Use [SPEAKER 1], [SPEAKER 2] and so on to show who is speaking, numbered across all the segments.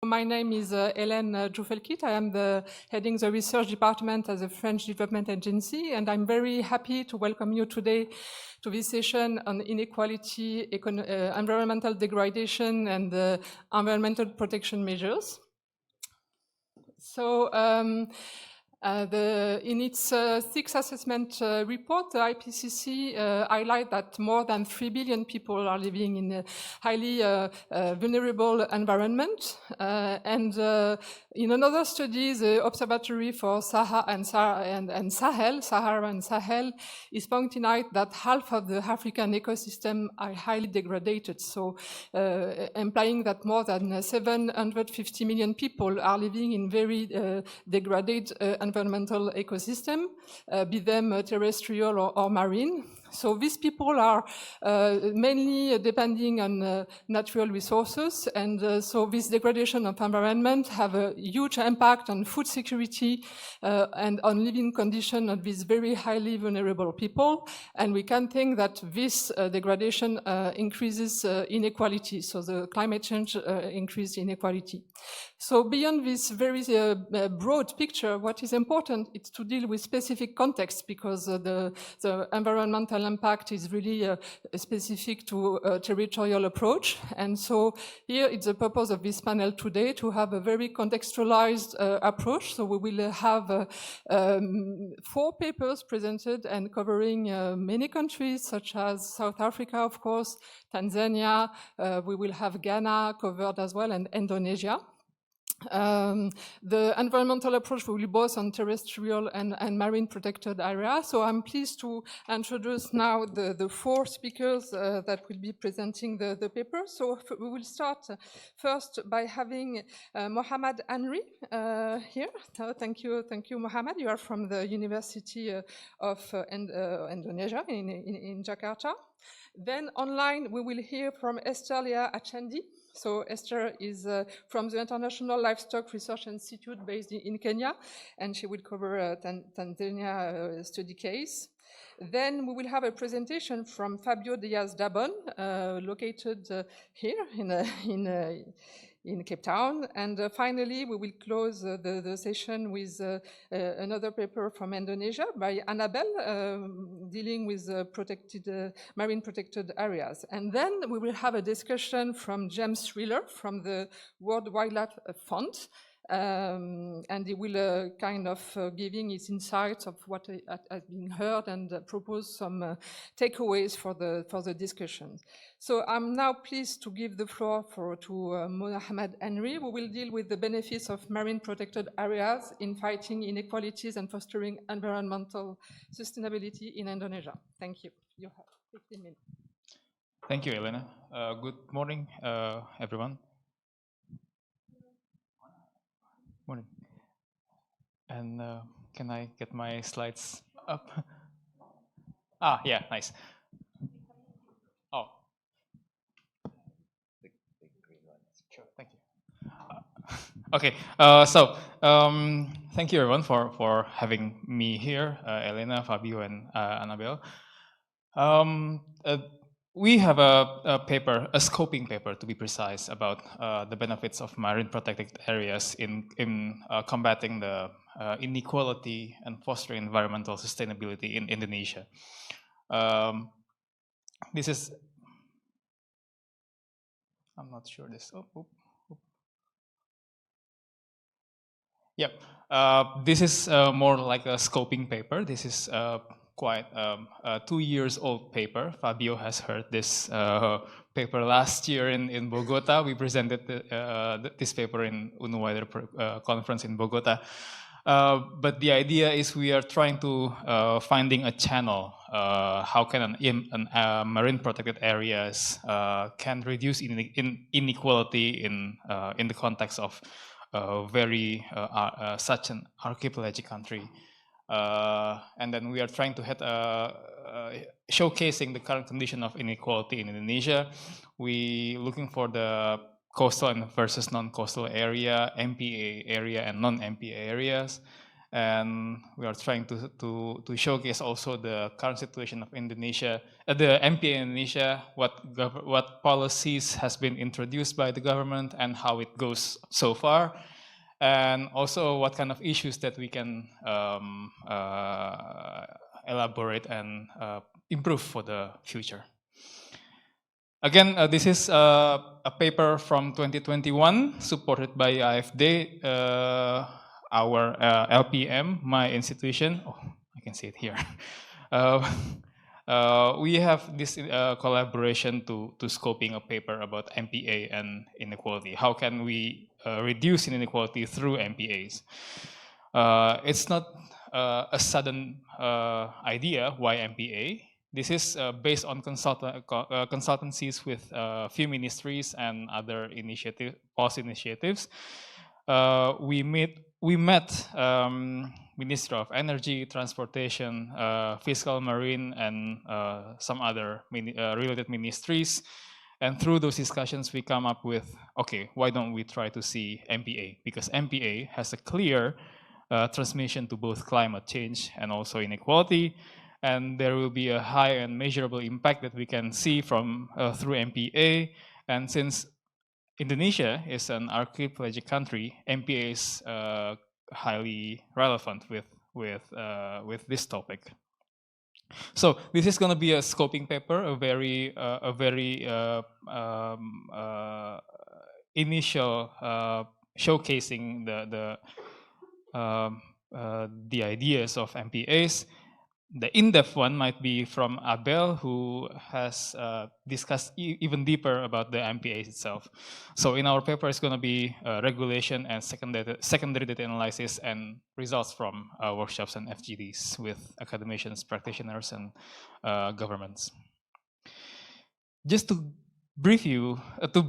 [SPEAKER 1] My name is Hélène DJOUFELKIT. I am heading the research department at the French Development Agency, and I'm very happy to welcome you today to this session on inequality, environmental degradation, and environmental protection measures. So, in its sixth assessment report, the IPCC highlight that more than 3 billion people are living in a highly vulnerable environment. In another study, the Observatory for Sahara and Sahel, is pointing out that half of the African ecosystem are highly degraded. So, implying that more than 750 million people are living in very degraded environmental ecosystem, be them terrestrial or marine. So these people are mainly depending on natural resources, and so this degradation of environment have a huge impact on food security and on living conditions of these very highly vulnerable people. And we can think that this degradation increases inequality. So the climate change increases inequality. So beyond this very broad picture, what is important is to deal with specific contexts, because the environmental impact is really specific to a territorial approach. And so here it's the purpose of this panel today to have a very contextualized approach. So we will have 4 papers presented and covering many countries, such as South Africa, of course, Tanzania. We will have Ghana covered as well, and Indonesia. The environmental approach will be both on terrestrial and marine protected areas. So I'm pleased to introduce now the 4 speakers that will be presenting the paper. So we will start first by having Muhamad HANRI here. Thank you, Muhamad. You are from the University of Indonesia in Jakarta. Then online we will hear from Esther, Leah, ACHANDI. So Esther is from the International Livestock Research Institute based in Kenya, and she will cover Tanzania study case. Then we will have a presentation from Fabio DIAZ, located here in Cape Town. And finally, we will close the session with another paper from Indonesia by Annabel, dealing with marine protected areas. And then we will have a discussion from James Wheeler from the World Wildlife Fund. And he will kind of giving his insights of what has been heard and propose some takeaways for the discussion. So I'm now pleased to give the floor to Muhamad HANRI, who will deal with the benefits of marine protected areas in fighting inequalities and fostering environmental sustainability in Indonesia. Thank you. You have 15 minutes.
[SPEAKER 2] Thank you, Elena. Good morning, everyone. Morning. And can I get my slides up? Yeah, nice. Oh. The green one. Sure, thank you. Okay, thank you everyone for having me here, Elena, Fabio, and Annabel. We have a paper, a scoping paper to be precise, about the benefits of marine protected areas in combating the inequality and fostering environmental sustainability in Indonesia. This is, I'm not sure this, Yep, this is more like a scoping paper. This is quite a 2 years old paper. Fabio has heard this paper last year in Bogota. We presented this paper in IWN Conference in Bogota. But the idea is we are trying to finding a channel. How can marine protected areas can reduce inequality in the context of such an archipelagic country. And then we are trying to showcasing the current condition of inequality in Indonesia. We looking for the coastal versus non-coastal area, MPA area and non-MPA areas. And we are trying to showcase also the current situation of Indonesia, the MPA in Indonesia, what policies has been introduced by the government and how it goes so far, and also what kind of issues that we can elaborate and improve for the future. Again, this is a paper from 2021 supported by IFD, our LPM, my institution. Oh, I can see it here. We have this collaboration to scoping a paper about MPA and inequality. How can we reduce inequality through MPAs? It's not a sudden idea why MPA. This is based on consultancies with a few ministries and other policy initiatives. We met Minister of Energy, Transportation, Fiscal, Marine, and some other related ministries. And through those discussions, we come up with, okay, why don't we try to see MPA? Because MPA has a clear transmission to both climate change and also inequality. And there will be a high and measurable impact that we can see from through MPA. And since Indonesia is an archipelagic country, MPA is highly relevant with this topic. So this is going to be a scoping paper, a very initial showcasing the ideas of MPAs. The in-depth one might be from Abel, who has discussed even deeper about the MPAs itself. So in our paper, it's going to be regulation and secondary data analysis and results from workshops and FGDs with academicians, practitioners, and governments. Just to brief you, to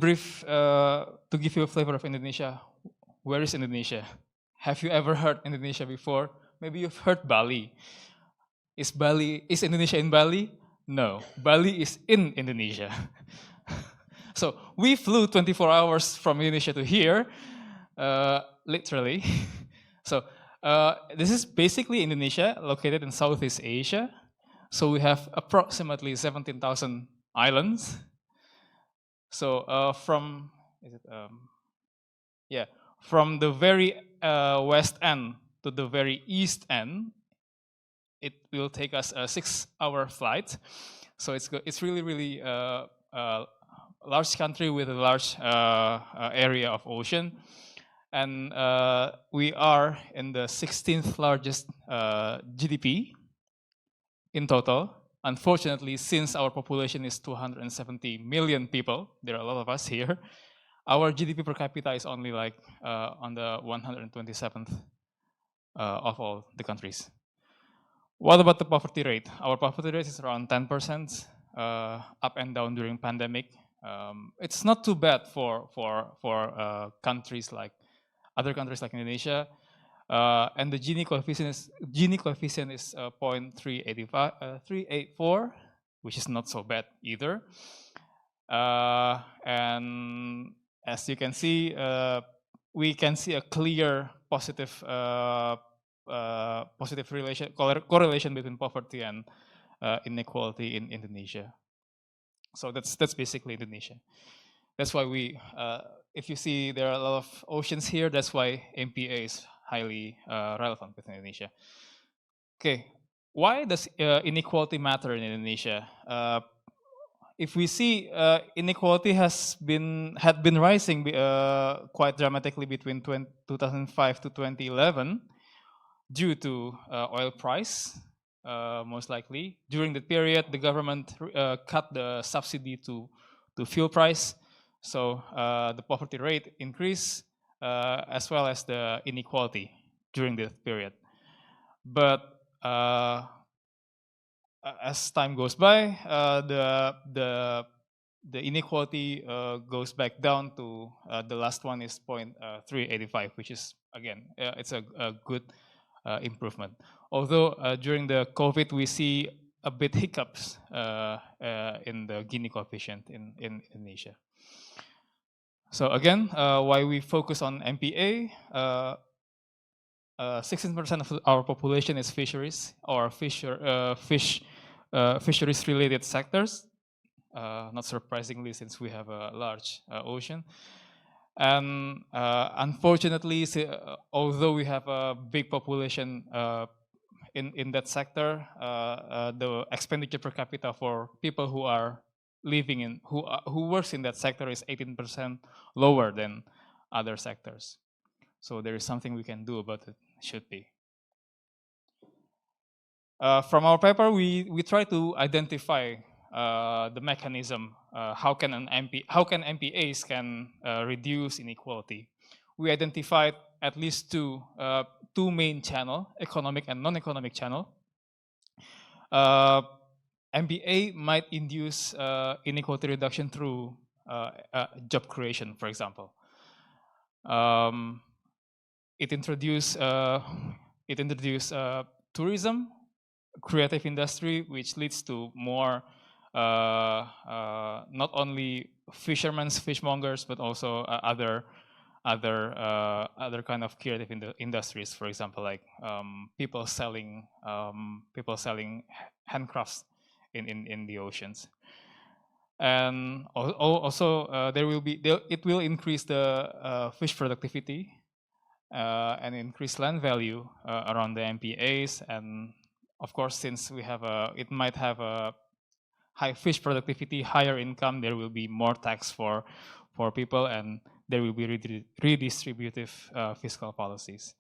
[SPEAKER 2] give you a flavor of Indonesia. Where is Indonesia? Have you ever heard Indonesia before? Maybe you've heard Bali. Is Indonesia in Bali? No, Bali is in Indonesia. So we flew 24 hours from Indonesia to here, literally. So this is basically Indonesia, located in Southeast Asia. So we have approximately 17,000 islands. So from the very west end to the very east end, it will take us a 6-hour flight. So it's really large country with a large area of ocean. And we are in the 16th largest GDP in total. Unfortunately, since our population is 270 million people, there are a lot of us here, our GDP per capita is only like on the 127th of all the countries. What about the poverty rate? Our poverty rate is around 10%, up and down during pandemic. It's not too bad for countries like other countries like Indonesia, and the Gini coefficient is 0.384, which is not so bad either. And as you can see, we can see a clear positive correlation between poverty and inequality in Indonesia. So that's basically Indonesia. That's why if you see there are a lot of oceans here, that's why MPA is highly relevant with Indonesia. Okay, why does inequality matter in Indonesia? If we see inequality had been rising quite dramatically between 2005 to 2011 due to oil price, most likely. During the period, the government cut the subsidy to fuel price, so the poverty rate increased, as well as the inequality during this period. But as time goes by, the inequality goes back down to the last one is 0.385, which is again it's a good improvement. Although during the COVID we see a bit hiccups in the Gini coefficient in Indonesia. So again, why we focus on MPA? 16% of our population is fisheries or fisheries-related sectors. Not surprisingly, since we have a large ocean. And unfortunately, although we have a big population in that sector, the expenditure per capita for people who are living in who works in that sector is 18% lower than other sectors. So there is something we can do about it. Should be. From our paper, we try to identify the mechanism. How can MPAs can reduce inequality? We identified at least two main channel, economic and non-economic channel. MPA might induce inequality reduction through job creation, for example. It introduced tourism, creative industry, which leads to more not only fishermen's, fishmongers, but also other kind of creative industries. For example, like people selling handcrafts in the oceans. And also it will increase the fish productivity and increase land value around the MPAs. And of course, since it might have a high fish productivity, higher income, there will be more tax for people, and there will be redistributive fiscal policies.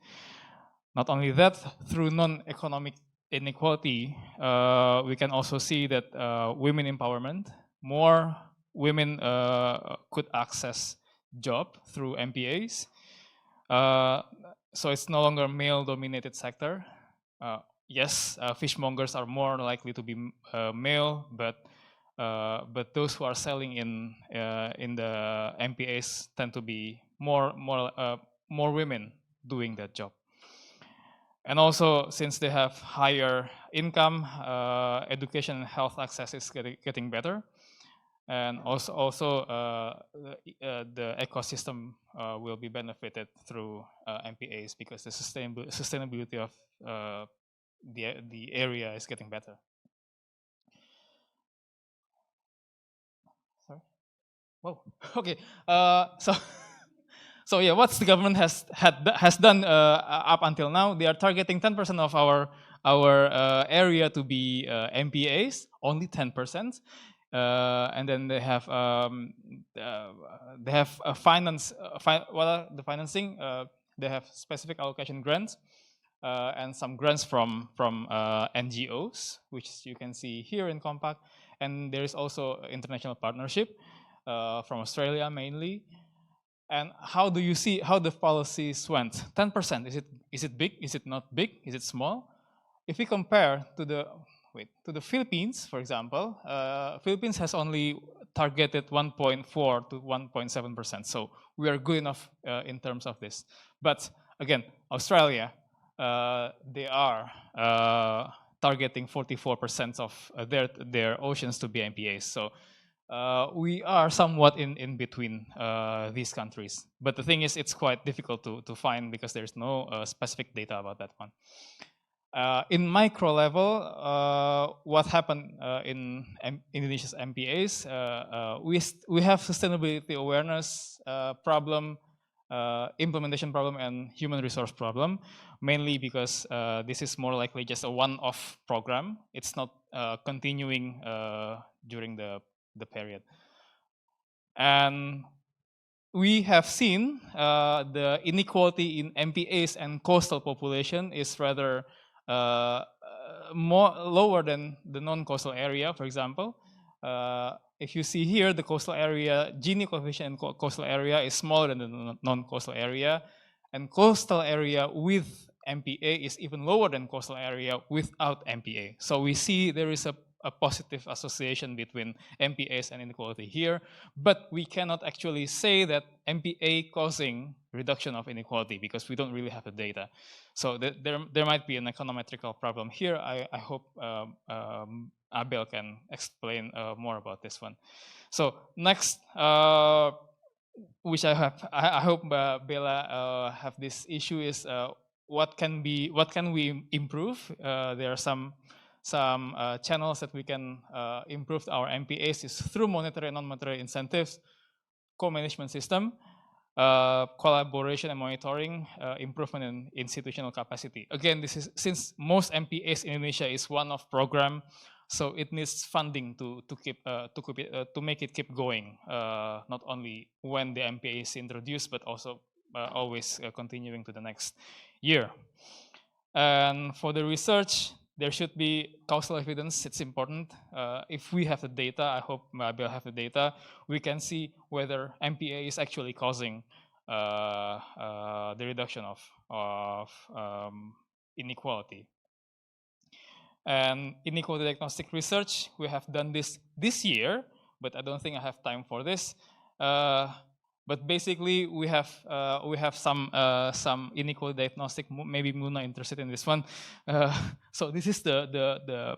[SPEAKER 2] Not only that, through non-economic inequality, we can also see that women empowerment, more women could access job through MPAs. So it's no longer male-dominated sector. Yes, fishmongers are more likely to be male, but those who are selling in the MPAs tend to be more women doing that job. And also, since they have higher income, education and health access is getting better. And also the ecosystem will be benefited through MPAs because the sustainability of the area is getting better. Sorry. Whoa. Okay. So yeah, what the government has done up until now, they are targeting 10% of our area to be MPAs, only 10%. And then they have the financing. They have specific allocation grants and some grants from NGOs, which you can see here in Compact. And there is also international partnership from Australia mainly. And how do you see how the policies went? 10%. Is it big? Is it not big? Is it small? If we compare to the Philippines, for example, Philippines has only targeted 1.4 to 1.7%. So we are good enough in terms of this. But again, Australia, they are targeting 44% of their oceans to be MPAs. So we are somewhat in between these countries. But the thing is, it's quite difficult to find because there's no specific data about that one. In micro level, what happened in Indonesia's MPAs, we have sustainability awareness problem, implementation problem, and human resource problem, mainly because this is more likely just a one-off program. It's not continuing during the period. And we have seen the inequality in MPAs and coastal population is rather lower than the non-coastal area, for example. If you see here, the coastal area, Gini coefficient in coastal area is smaller than the non-coastal area. And coastal area with MPA is even lower than coastal area without MPA. So we see there is a positive association between MPAs and inequality here, but we cannot actually say that MPA causing reduction of inequality because we don't really have the data. So there might be an econometrical problem here. I hope Abel can explain more about this one. So next, which I hope Bella have this issue is what can we improve? There are some channels that we can improve our MPAs is through monetary and non-monetary incentives, co-management system, collaboration and monitoring, improvement in institutional capacity. Again, this is since most MPAs in Indonesia is one-off program, so it needs funding to make it keep going. Not only when the MPA is introduced, but also always continuing to the next year. And for the research, there should be causal evidence. It's important. If we have the data, I hope Annabel have the data, we can see whether MPA is actually causing the reduction of inequality. And inequality diagnostic research, we have done this year, but I don't think I have time for this. But basically, we have some inequality diagnostic. Maybe Muna interested in this one. So this is the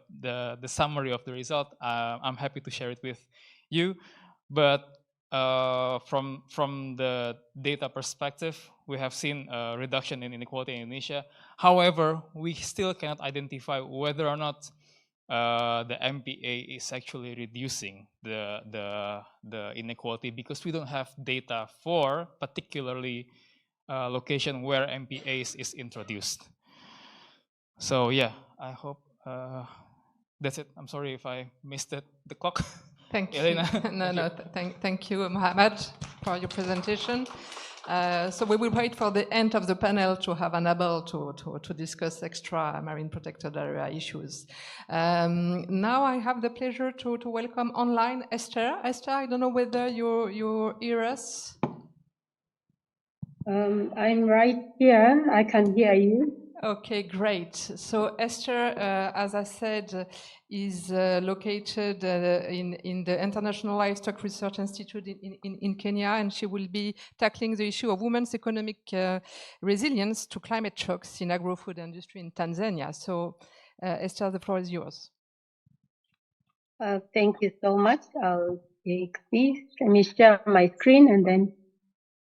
[SPEAKER 2] summary of the result. I'm happy to share it with you. But from the data perspective, we have seen a reduction in inequality in Indonesia. However, we still cannot identify whether or not the MPA is actually reducing the inequality, because we don't have data for particularly location where MPA is introduced. So yeah, I hope that's it. I'm sorry if I missed the clock.
[SPEAKER 1] Thank you.
[SPEAKER 2] No,
[SPEAKER 1] thank you, Muhammad, for your presentation. So we will wait for the end of the panel to have Annabel to discuss extra marine protected area issues. Now I have the pleasure to welcome online Esther. Esther, I don't know whether you hear us.
[SPEAKER 3] I'm right here. I can hear you.
[SPEAKER 1] Okay, great. So Esther, as I said, is located in the International Livestock Research Institute in Kenya, and she will be tackling the issue of women's economic resilience to climate shocks in agro-food industry in Tanzania. So Esther, the floor is yours.
[SPEAKER 3] Thank you so much. I'll take this. Let me share my screen and then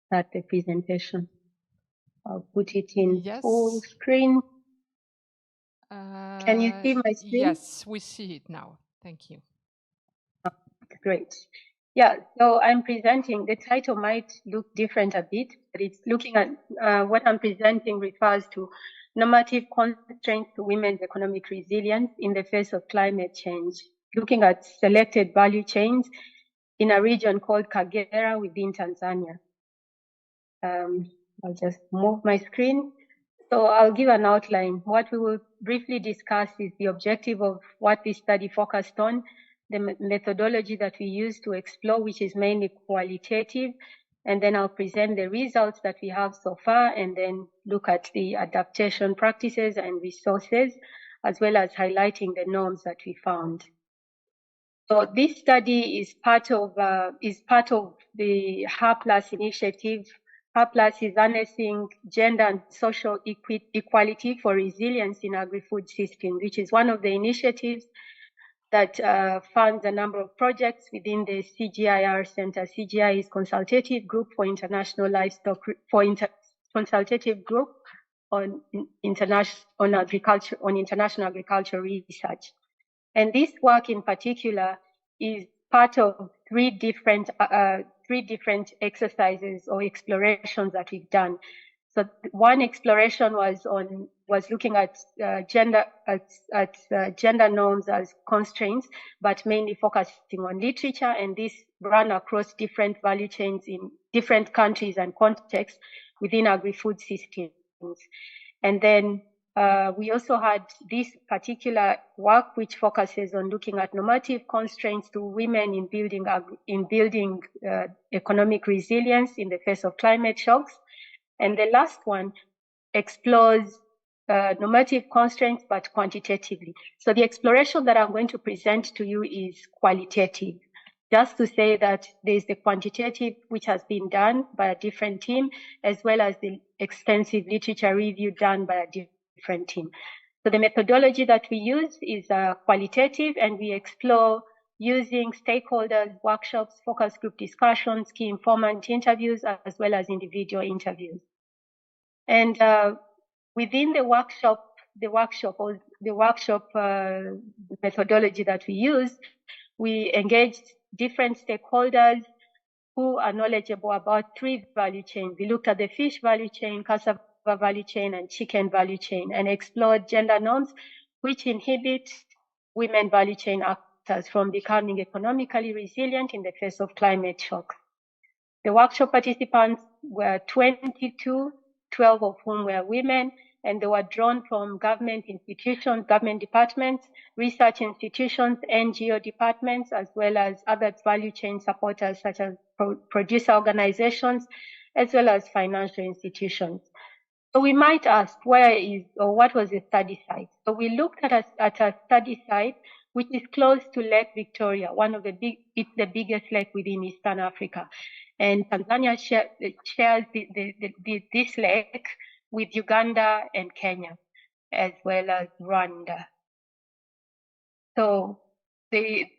[SPEAKER 3] start the presentation. I'll put it in full screen. Can you see my screen?
[SPEAKER 1] Yes, we see it now. Thank you.
[SPEAKER 3] Great. Yeah, so I'm presenting. The title might look different a bit, but it's looking at what I'm presenting refers to normative constraints to women's economic resilience in the face of climate change, looking at selected value chains in a region called Kagera within Tanzania. I'll just move my screen. So I'll give an outline. What we will briefly discuss is the objective of what this study focused on, the methodology that we use to explore, which is mainly qualitative, and then I'll present the results that we have so far, and then look at the adaptation practices and resources, as well as highlighting the norms that we found. So this study is part of the HAPLUS initiative. HAPLUS is harnessing gender and social equality for resilience in agri-food systems, which is one of the initiatives that funds a number of projects within the CGIAR Center. CGI is Consultative Group for International Livestock, Consultative Group on International Agricultural Research. And this work in particular is part of three different exercises or explorations that we've done. So one exploration was looking at gender norms as constraints, but mainly focusing on literature, and this ran across different value chains in different countries and contexts within agri-food systems. And then we also had this particular work which focuses on looking at normative constraints to women in building economic resilience in the face of climate shocks. And the last one explores normative constraints, but quantitatively. So the exploration that I'm going to present to you is qualitative, just to say that there's the quantitative which has been done by a different team, as well as the extensive literature review done by a different team. So the methodology that we use is qualitative, and we explore using stakeholders, workshops, focus group discussions, key informant interviews, as well as individual interviews. And Within the workshop methodology that we use, we engaged different stakeholders who are knowledgeable about 3 value chains. We looked at the fish value chain, cassava value chain, and chicken value chain, and explored gender norms which inhibit women value chain actors from becoming economically resilient in the face of climate shock. The workshop participants were 22, 12 of whom were women, and they were drawn from government institutions, government departments, research institutions, NGO departments, as well as other value chain supporters such as producer organizations, as well as financial institutions. So we might ask, what was the study site? So we looked at a study site which is close to Lake Victoria, it's the biggest lake within Eastern Africa. And Tanzania shares this lake with Uganda and Kenya, as well as Rwanda. So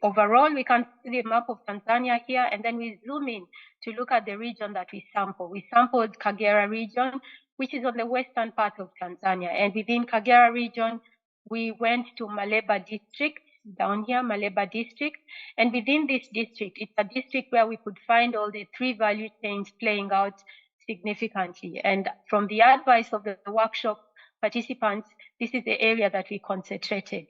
[SPEAKER 3] overall, we can see the map of Tanzania here, and then we zoom in to look at the region that we sampled. We sampled Kagera region, which is on the western part of Tanzania. And within Kagera region, we went to Maleba district, down here, Maleba district. And within this district, it's a district where we could find all the 3 value chains playing out significantly. And from the advice of the workshop participants, this is the area that we concentrated.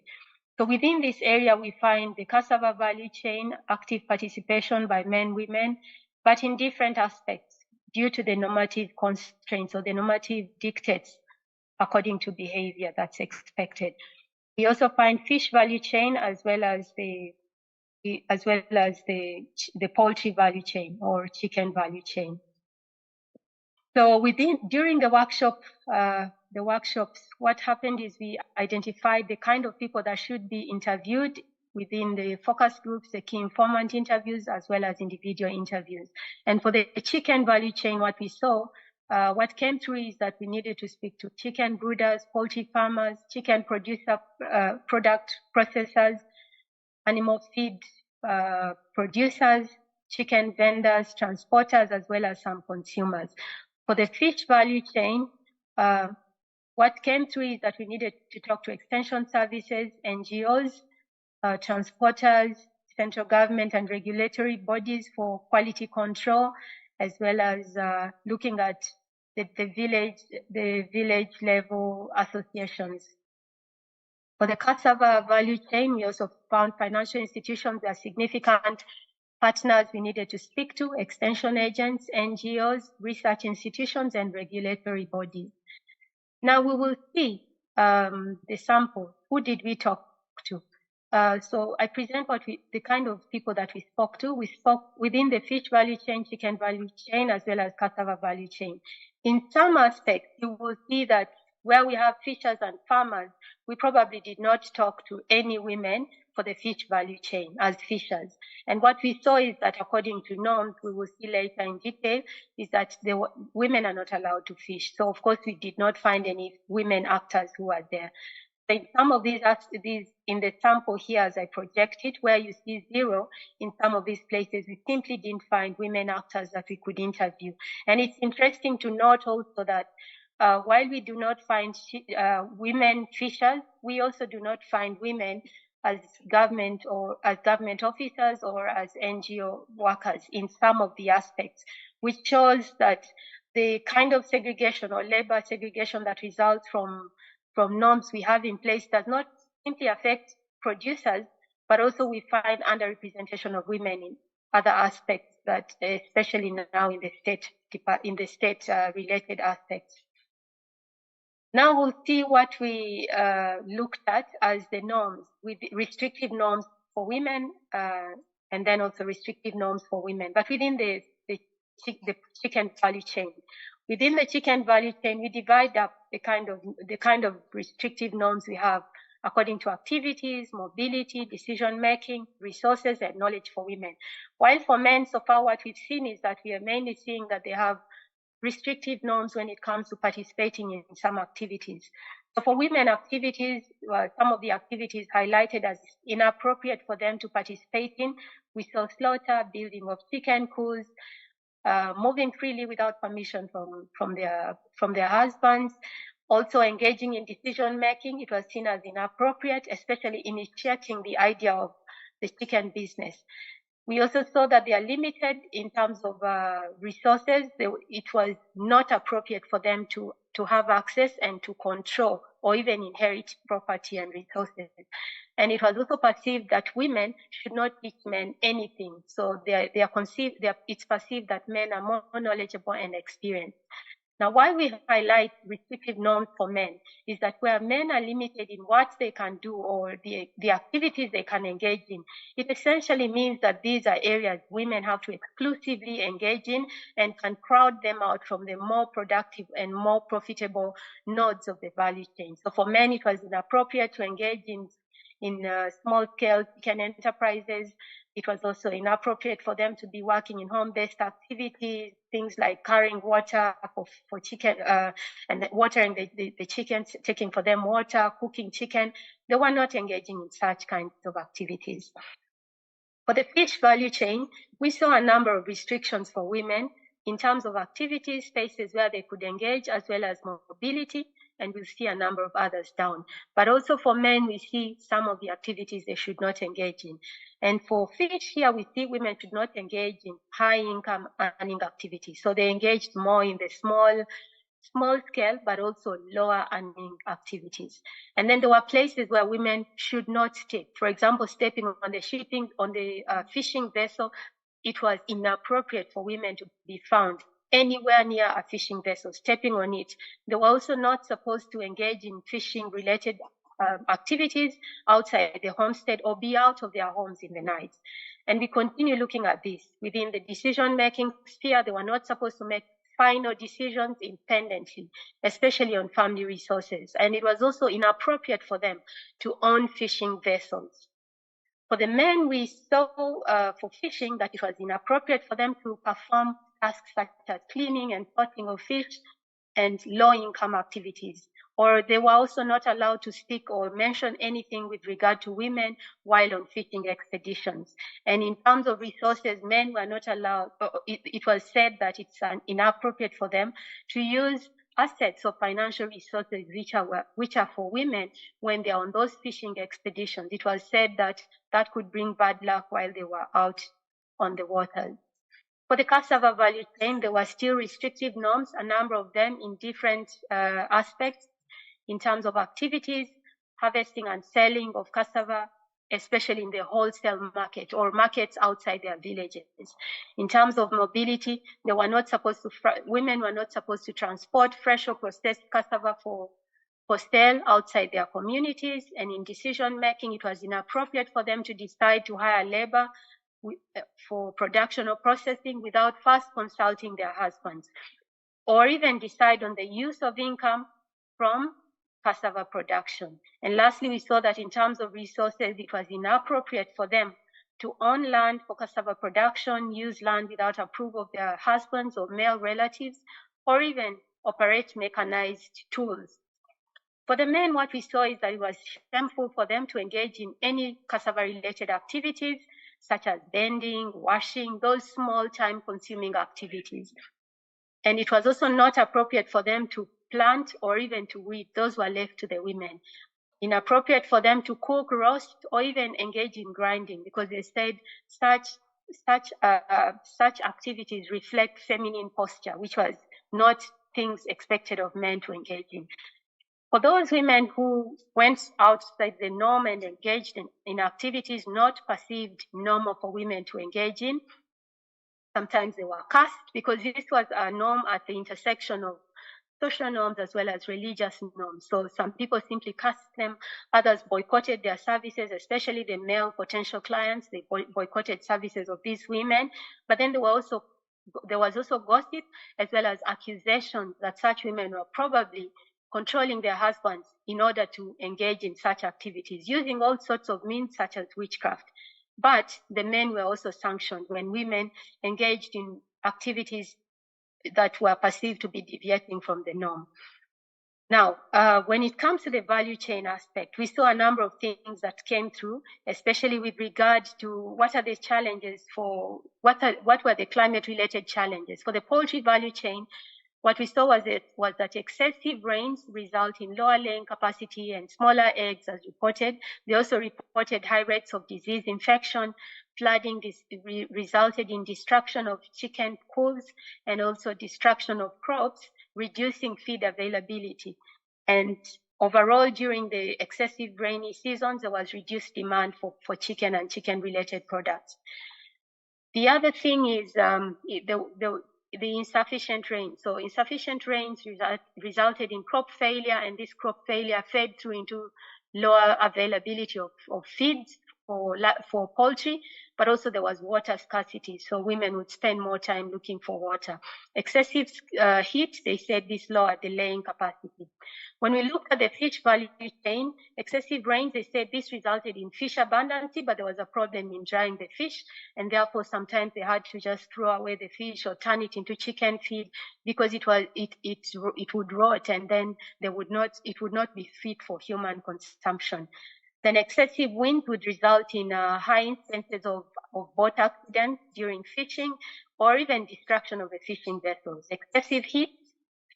[SPEAKER 3] So within this area, we find the cassava value chain, active participation by men, women, but in different aspects due to the normative constraints or the normative dictates according to behavior that's expected. We also find fish value chain as well as the poultry value chain or chicken value chain. So during the workshops, what happened is we identified the kind of people that should be interviewed within the focus groups, the key informant interviews, as well as individual interviews. And for the chicken value chain, what we saw, what came through is that we needed to speak to chicken breeders, poultry farmers, chicken producer, product processors, animal feed producers, chicken vendors, transporters, as well as some consumers. For the fish value chain, what came through is that we needed to talk to extension services, NGOs, transporters, central government and regulatory bodies for quality control, as well as looking at the village level associations. For the cassava value chain, we also found financial institutions that are significant partners we needed to speak to, extension agents, NGOs, research institutions, and regulatory bodies. Now we will see the sample. Who did we talk to? So I present the kind of people that we spoke to. We spoke within the fish value chain, chicken value chain, as well as cassava value chain. In some aspects, you will see that where we have fishers and farmers, we probably did not talk to any women for the fish value chain as fishers. And what we saw is that according to norms, we will see later in detail, is that women are not allowed to fish. So of course, we did not find any women actors who are there. In some of these in the sample here, as I projected, where you see 0, in some of these places, we simply didn't find women actors that we could interview. And it's interesting to note also that while we do not find women fishers, we also do not find women as government officers or as NGO workers in some of the aspects, which shows that the kind of segregation or labor segregation that results from norms we have in place does not simply affect producers, but also we find underrepresentation of women in other aspects that, especially now in the state related aspects. Now we'll see what we looked at as the norms, with restrictive norms for women and then also restrictive norms for women, but within the chicken value chain. Within the chicken value chain, we divide up the kind of restrictive norms we have according to activities, mobility, decision-making, resources, and knowledge for women. While for men, so far what we've seen is that we are mainly seeing that they have restrictive norms when it comes to participating in some activities. So for women activities, some of the activities highlighted as inappropriate for them to participate in, we saw slaughter, building of chicken coops, moving freely without permission from their husbands. Also engaging in decision making, it was seen as inappropriate, especially initiating the idea of the chicken business. We also saw that they are limited in terms of resources. It was not appropriate for them to have access and to control or even inherit property and resources. And it was also perceived that women should not teach men anything. So it's perceived that men are more knowledgeable and experienced. Now, why we highlight restrictive norms for men is that where men are limited in what they can do or the activities they can engage in, it essentially means that these are areas women have to exclusively engage in and can crowd them out from the more productive and more profitable nodes of the value chain. So for men, it was inappropriate to engage in small-scale chicken enterprises. It was also inappropriate for them to be working in home-based activities, things like carrying water for chicken and watering the chickens, taking for them water, cooking chicken. They were not engaging in such kinds of activities. For the fish value chain, we saw a number of restrictions for women in terms of activities, spaces where they could engage, as well as mobility, and we'll see a number of others down. But also for men, we see some of the activities they should not engage in. And for fish here, we see women should not engage in high-income earning activities. So they engaged more in the small scale, but also lower earning activities. And then there were places where women should not step. For example, stepping on the fishing vessel, it was inappropriate for women to be found anywhere near a fishing vessel, stepping on it. They were also not supposed to engage in fishing-related activities outside the homestead or be out of their homes in the night. And we continue looking at this. Within the decision-making sphere, they were not supposed to make final decisions independently, especially on family resources. And it was also inappropriate for them to own fishing vessels. For the men, we saw for fishing that it was inappropriate for them to perform tasks such as cleaning and potting of fish and low-income activities. Or they were also not allowed to speak or mention anything with regard to women while on fishing expeditions. And in terms of resources, men were not allowed, it was said that it's inappropriate for them to use assets or financial resources which are for women when they are on those fishing expeditions. It was said that that could bring bad luck while they were out on the waters. For the cassava value chain, there were still restrictive norms, a number of them in different aspects in terms of activities, harvesting and selling of cassava, especially in the wholesale market or markets outside their villages. In terms of mobility, women were not supposed to transport fresh or processed cassava for sale outside their communities. And in decision making, it was inappropriate for them to decide to hire labor for production or processing without first consulting their husbands, or even decide on the use of income from cassava production. And lastly, we saw that in terms of resources, it was inappropriate for them to own land for cassava production, use land without approval of their husbands or male relatives, or even operate mechanized tools. For the men, what we saw is that it was shameful for them to engage in any cassava-related activities, such as bending, washing, those small time-consuming activities. And it was also not appropriate for them to plant or even to weed. Those were left to the women. Inappropriate for them to cook, roast, or even engage in grinding, because they said such activities reflect feminine posture, which was not things expected of men to engage in. For those women who went outside the norm and engaged in activities not perceived normal for women to engage in, sometimes they were cast because this was a norm at the intersection of social norms as well as religious norms. So some people simply cast them, others boycotted their services, especially the male potential clients. They boycotted services of these women. But then there was also gossip as well as accusations that such women were probably controlling their husbands in order to engage in such activities, using all sorts of means such as witchcraft. But the men were also sanctioned when women engaged in activities that were perceived to be deviating from the norm. Now, when it comes to the value chain aspect, we saw a number of things that came through, especially with regard to what are the challenges what were the climate-related challenges. For the poultry value chain, What we saw was that excessive rains result in lower laying capacity and smaller eggs as reported. They also reported high rates of disease infection. Flooding resulted in destruction of chicken cools and also destruction of crops, reducing feed availability. And overall, during the excessive rainy seasons, there was reduced demand for chicken and chicken-related products. The other thing is the insufficient rain. So insufficient rains resulted in crop failure, and this crop failure fed through into lower availability of feeds for poultry, but also there was water scarcity. So women would spend more time looking for water. Excessive heat, they said this lowered the laying capacity. When we look at the fish value chain, excessive rains, they said this resulted in fish abundance, but there was a problem in drying the fish, and therefore sometimes they had to just throw away the fish or turn it into chicken feed because it would rot, and then it would not be fit for human consumption. Then excessive wind would result in high instances of boat accidents during fishing or even destruction of the fishing vessels. Excessive heat,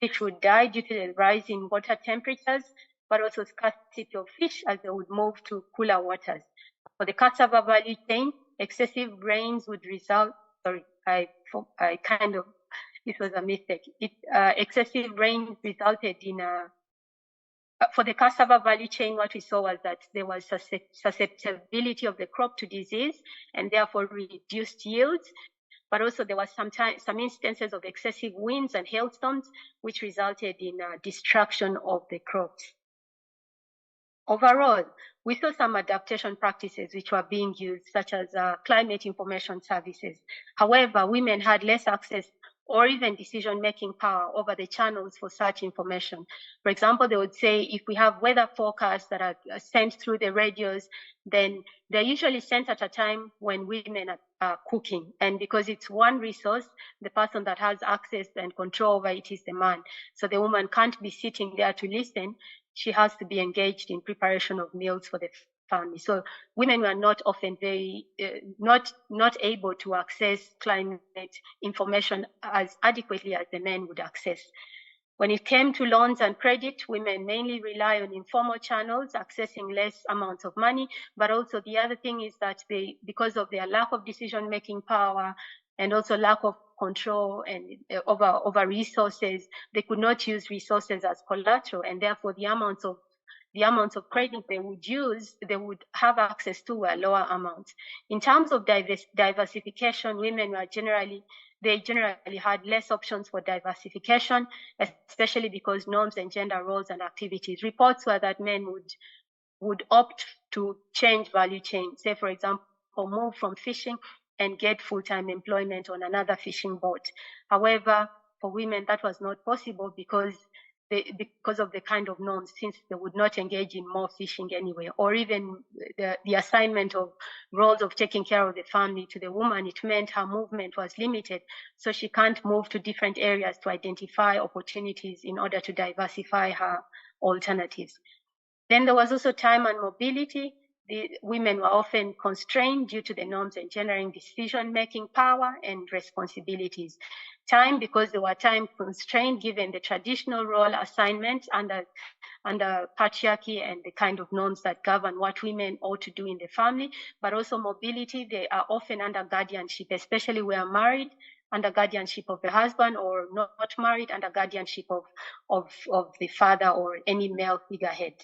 [SPEAKER 3] fish would die due to the rise in water temperatures, but also scarcity of fish as they would move to cooler waters. For the cassava value chain, excessive rains would result, sorry, this was a mistake. Excessive rain resulted in for the cassava value chain, what we saw was that there was susceptibility of the crop to disease and therefore reduced yields. But also there was some instances of excessive winds and hailstorms, which resulted in destruction of the crops. Overall, we saw some adaptation practices which were being used, such as climate information services. However, women had less access or even decision-making power over the channels for such information. For example, they would say if we have weather forecasts that are sent through the radios, then they're usually sent at a time when women are cooking. And because it's one resource, the person that has access and control over it is the man. So the woman can't be sitting there to listen. She has to be engaged in preparation of meals for the family. So women were not often not able to access climate information as adequately as the men would access. When it came to loans and credit, women mainly rely on informal channels, accessing less amounts of money. But also the other thing is that because of their lack of decision-making power and also lack of control and over resources, they could not use resources as collateral, and therefore the amounts of credit they would use, they would have access to were lower amounts. In terms of diversification, women were generally had less options for diversification, especially because norms and gender roles and activities. Reports were that men would opt to change value chain, say for example, move from fishing and get full-time employment on another fishing boat. However, for women, that was not possible because of the kind of norms, since they would not engage in more fishing anyway, or even the assignment of roles of taking care of the family to the woman, it meant her movement was limited. So she can't move to different areas to identify opportunities in order to diversify her alternatives. Then there was also time and mobility. The women were often constrained due to the norms engendering decision-making power and responsibilities. Time, because they were time constrained given the traditional role assignment under patriarchy and the kind of norms that govern what women ought to do in the family, but also mobility. They are often under guardianship, especially where married, under guardianship of the husband, or not married, under guardianship of the father or any male figurehead.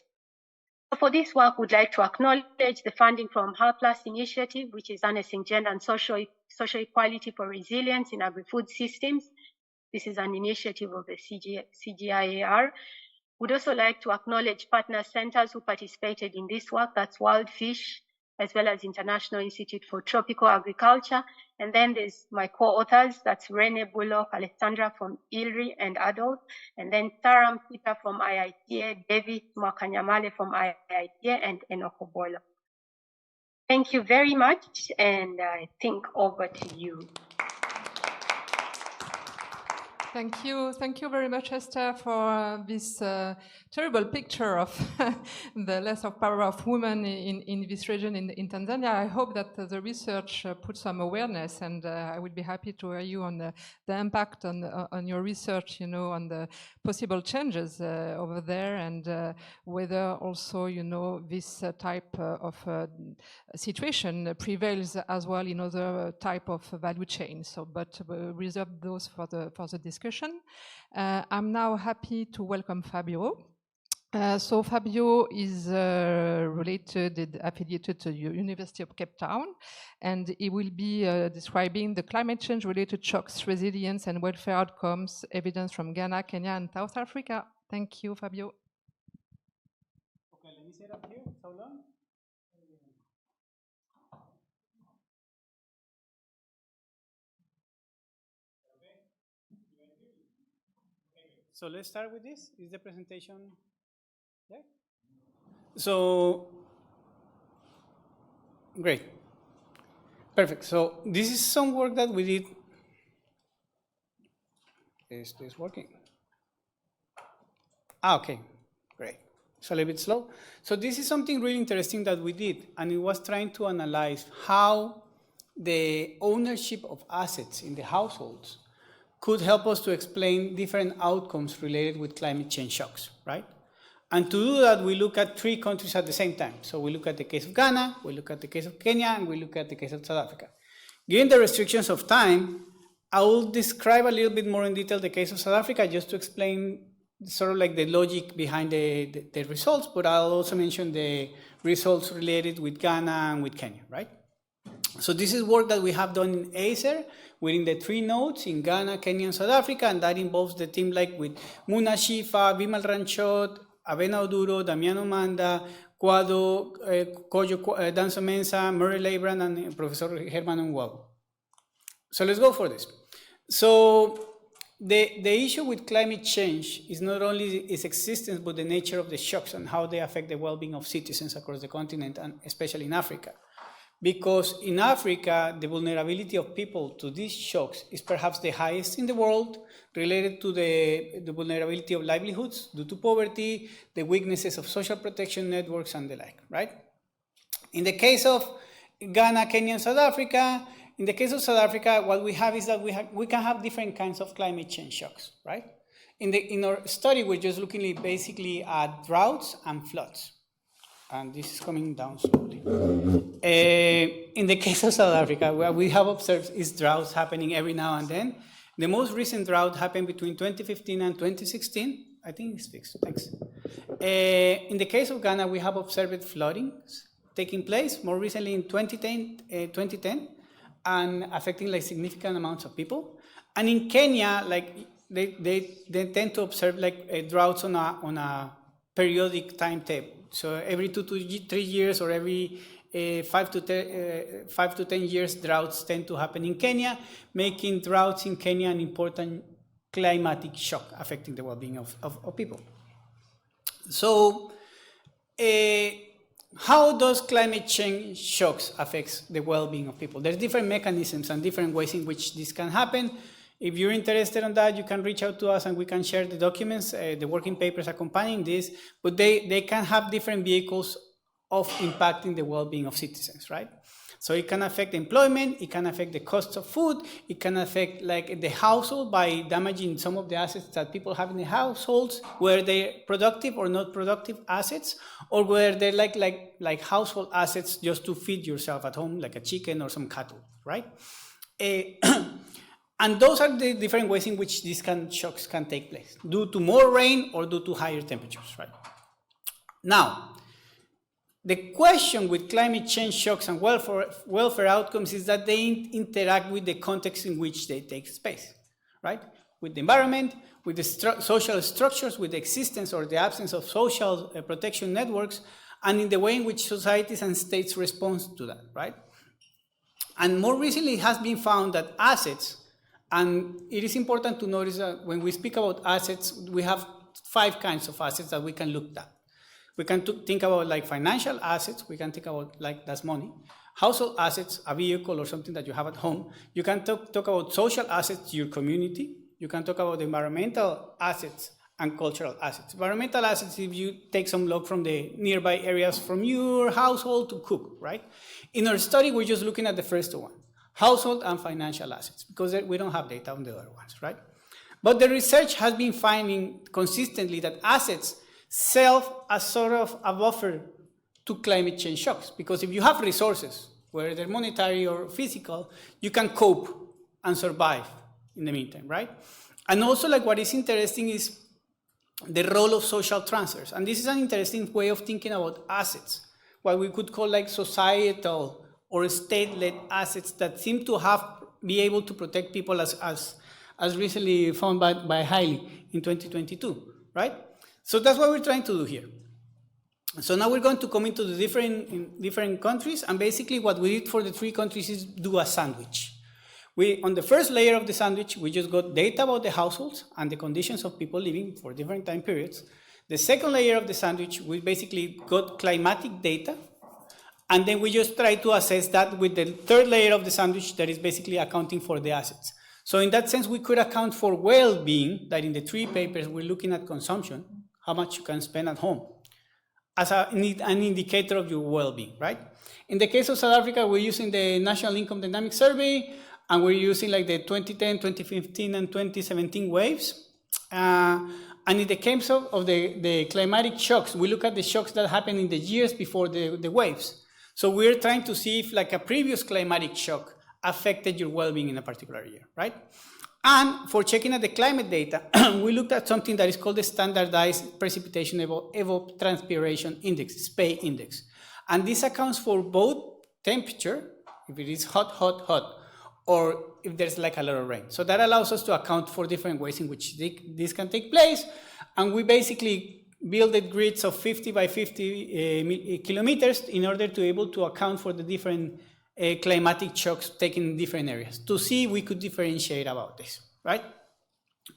[SPEAKER 3] For this work, we'd like to acknowledge the funding from HER+ initiative, which is harnessing gender and social equality for resilience in agri-food systems. This is an initiative of the CGIAR. We'd also like to acknowledge partner centers who participated in this work. That's World Fish, as well as International Institute for Tropical Agriculture. And then there's my co-authors, that's Rene Bullock, Alessandra from ILRI and Adolf, and then Saram Peter from IITA, David Mwakanyamale from IITA, and Enoko Bola. Thank you very much, and I think over to you.
[SPEAKER 1] Thank you very much, Esther, for this terrible picture of the loss of power of women in this region in Tanzania. I hope that the research puts some awareness, and I would be happy to hear you on the impact on your research, on the possible changes over there, and whether also, this type of situation prevails as well in other type of value chains. So, but we'll reserve those for the discussion. I'm now happy to welcome Fabio. So Fabio is affiliated to the University of Cape Town, and he will be describing the climate change related shocks, resilience and welfare outcomes, evidence from Ghana, Kenya and South Africa. Thank you, Fabio.
[SPEAKER 4] Okay, let me set up here. So long. So let's start with this. Is the presentation there? So, great. Perfect. So this is some work that we did. Is this working? Okay, great. It's a little bit slow. So this is something really interesting that we did, and it was trying to analyze how the ownership of assets in the households could help us to explain different outcomes related with climate change shocks, right? And to do that, we look at 3 countries at the same time. So we look at the case of Ghana, we look at the case of Kenya, and we look at the case of South Africa. Given the restrictions of time, I will describe a little bit more in detail the case of South Africa just to explain sort of like the logic behind the results, but I'll also mention the results related with Ghana and with Kenya, right? So this is work that we have done in ASYAH within the 3 nodes in Ghana, Kenya, and South Africa, and that involves the team like with Muna Shifa, Bimal Ranchot, Avena Oduro, Damiano Manda, Kwado, Kojo Danso Mensa, Murray Labran, and Professor Herman Nwago. So let's go for this. So the issue with climate change is not only its existence, but the nature of the shocks and how they affect the well-being of citizens across the continent, and especially in Africa. Because in Africa, the vulnerability of people to these shocks is perhaps the highest in the world, related to the vulnerability of livelihoods due to poverty, the weaknesses of social protection networks, and the like, right? In the case of Ghana, Kenya, and South Africa, in the case of South Africa, what we have is that we can have different kinds of climate change shocks, right? In our study, we're just looking basically at droughts and floods. And this is coming down slowly. In the case of South Africa, what we have observed is droughts happening every now and then. The most recent drought happened between 2015 and 2016. I think it's fixed, thanks. In the case of Ghana, we have observed floodings taking place more recently in 2010 and affecting like significant amounts of people. And in Kenya, like they tend to observe like droughts on a periodic timetable. So every 2 to 3 years or every 5 to 10 years, droughts tend to happen in Kenya, making droughts in Kenya an important climatic shock affecting the well-being of people. So how does climate change shocks affect the well-being of people? There's different mechanisms and different ways in which this can happen. If you're interested in that, you can reach out to us and we can share the documents, the working papers accompanying this, but they can have different vehicles of impacting the well-being of citizens, right? So it can affect employment, it can affect the cost of food, it can affect like the household by damaging some of the assets that people have in the households, whether they're productive or not productive assets, or whether they're like household assets just to feed yourself at home, like a chicken or some cattle, right? And those are the different ways in which these shocks can take place, due to more rain or due to higher temperatures, right? Now, the question with climate change shocks and welfare outcomes is that they interact with the context in which they take place, right? With the environment, with the social structures, with the existence or the absence of social protection networks, and in the way in which societies and states respond to that, right? And more recently, it has been found that assets, and it is important to notice that when we speak about assets, we have 5 kinds of assets that we can look at. We can think about like financial assets. We can think about like that's money. Household assets, a vehicle or something that you have at home. You can talk about social assets, your community, You can talk about the environmental assets and cultural assets. Environmental assets, if you take some log from the nearby areas from your household to cook, right? In our study, we're just looking at the first one, household and financial assets, because we don't have data on the other ones, right? But the research has been finding consistently that assets serve as sort of a buffer to climate change shocks, because if you have resources, whether they're monetary or physical, you can cope and survive in the meantime, right? And also, like, what is interesting is the role of social transfers. And this is an interesting way of thinking about assets, what we could call like societal or state-led assets that seem to be able to protect people as recently found by HANRI in 2022, right? So that's what we're trying to do here. So now we're going to come into the different countries, and basically what we did for the 3 countries is do a sandwich. On the first layer of the sandwich, we just got data about the households and the conditions of people living for different time periods. The second layer of the sandwich, we basically got climatic data, and then we just try to assess that with the third layer of the sandwich that is basically accounting for the assets. So in that sense, we could account for well-being, that in the 3 papers, we're looking at consumption, how much you can spend at home, as an indicator of your well-being, right? In the case of South Africa, we're using the National Income Dynamics Survey, and we're using like the 2010, 2015, and 2017 waves. And in the case of the climatic shocks, we look at the shocks that happened in the years before the waves. So we're trying to see if like a previous climatic shock affected your well-being in a particular year, right? And for checking at the climate data, we looked at something that is called the Standardized Precipitation Evapotranspiration Index, SPE index. And this accounts for both temperature, if it is hot, hot, hot, or if there's like a lot of rain. So that allows us to account for different ways in which this can take place. And we basically built grids of 50 by 50 kilometers in order to be able to account for the different climatic shocks taken in different areas to see if we could differentiate about this, right?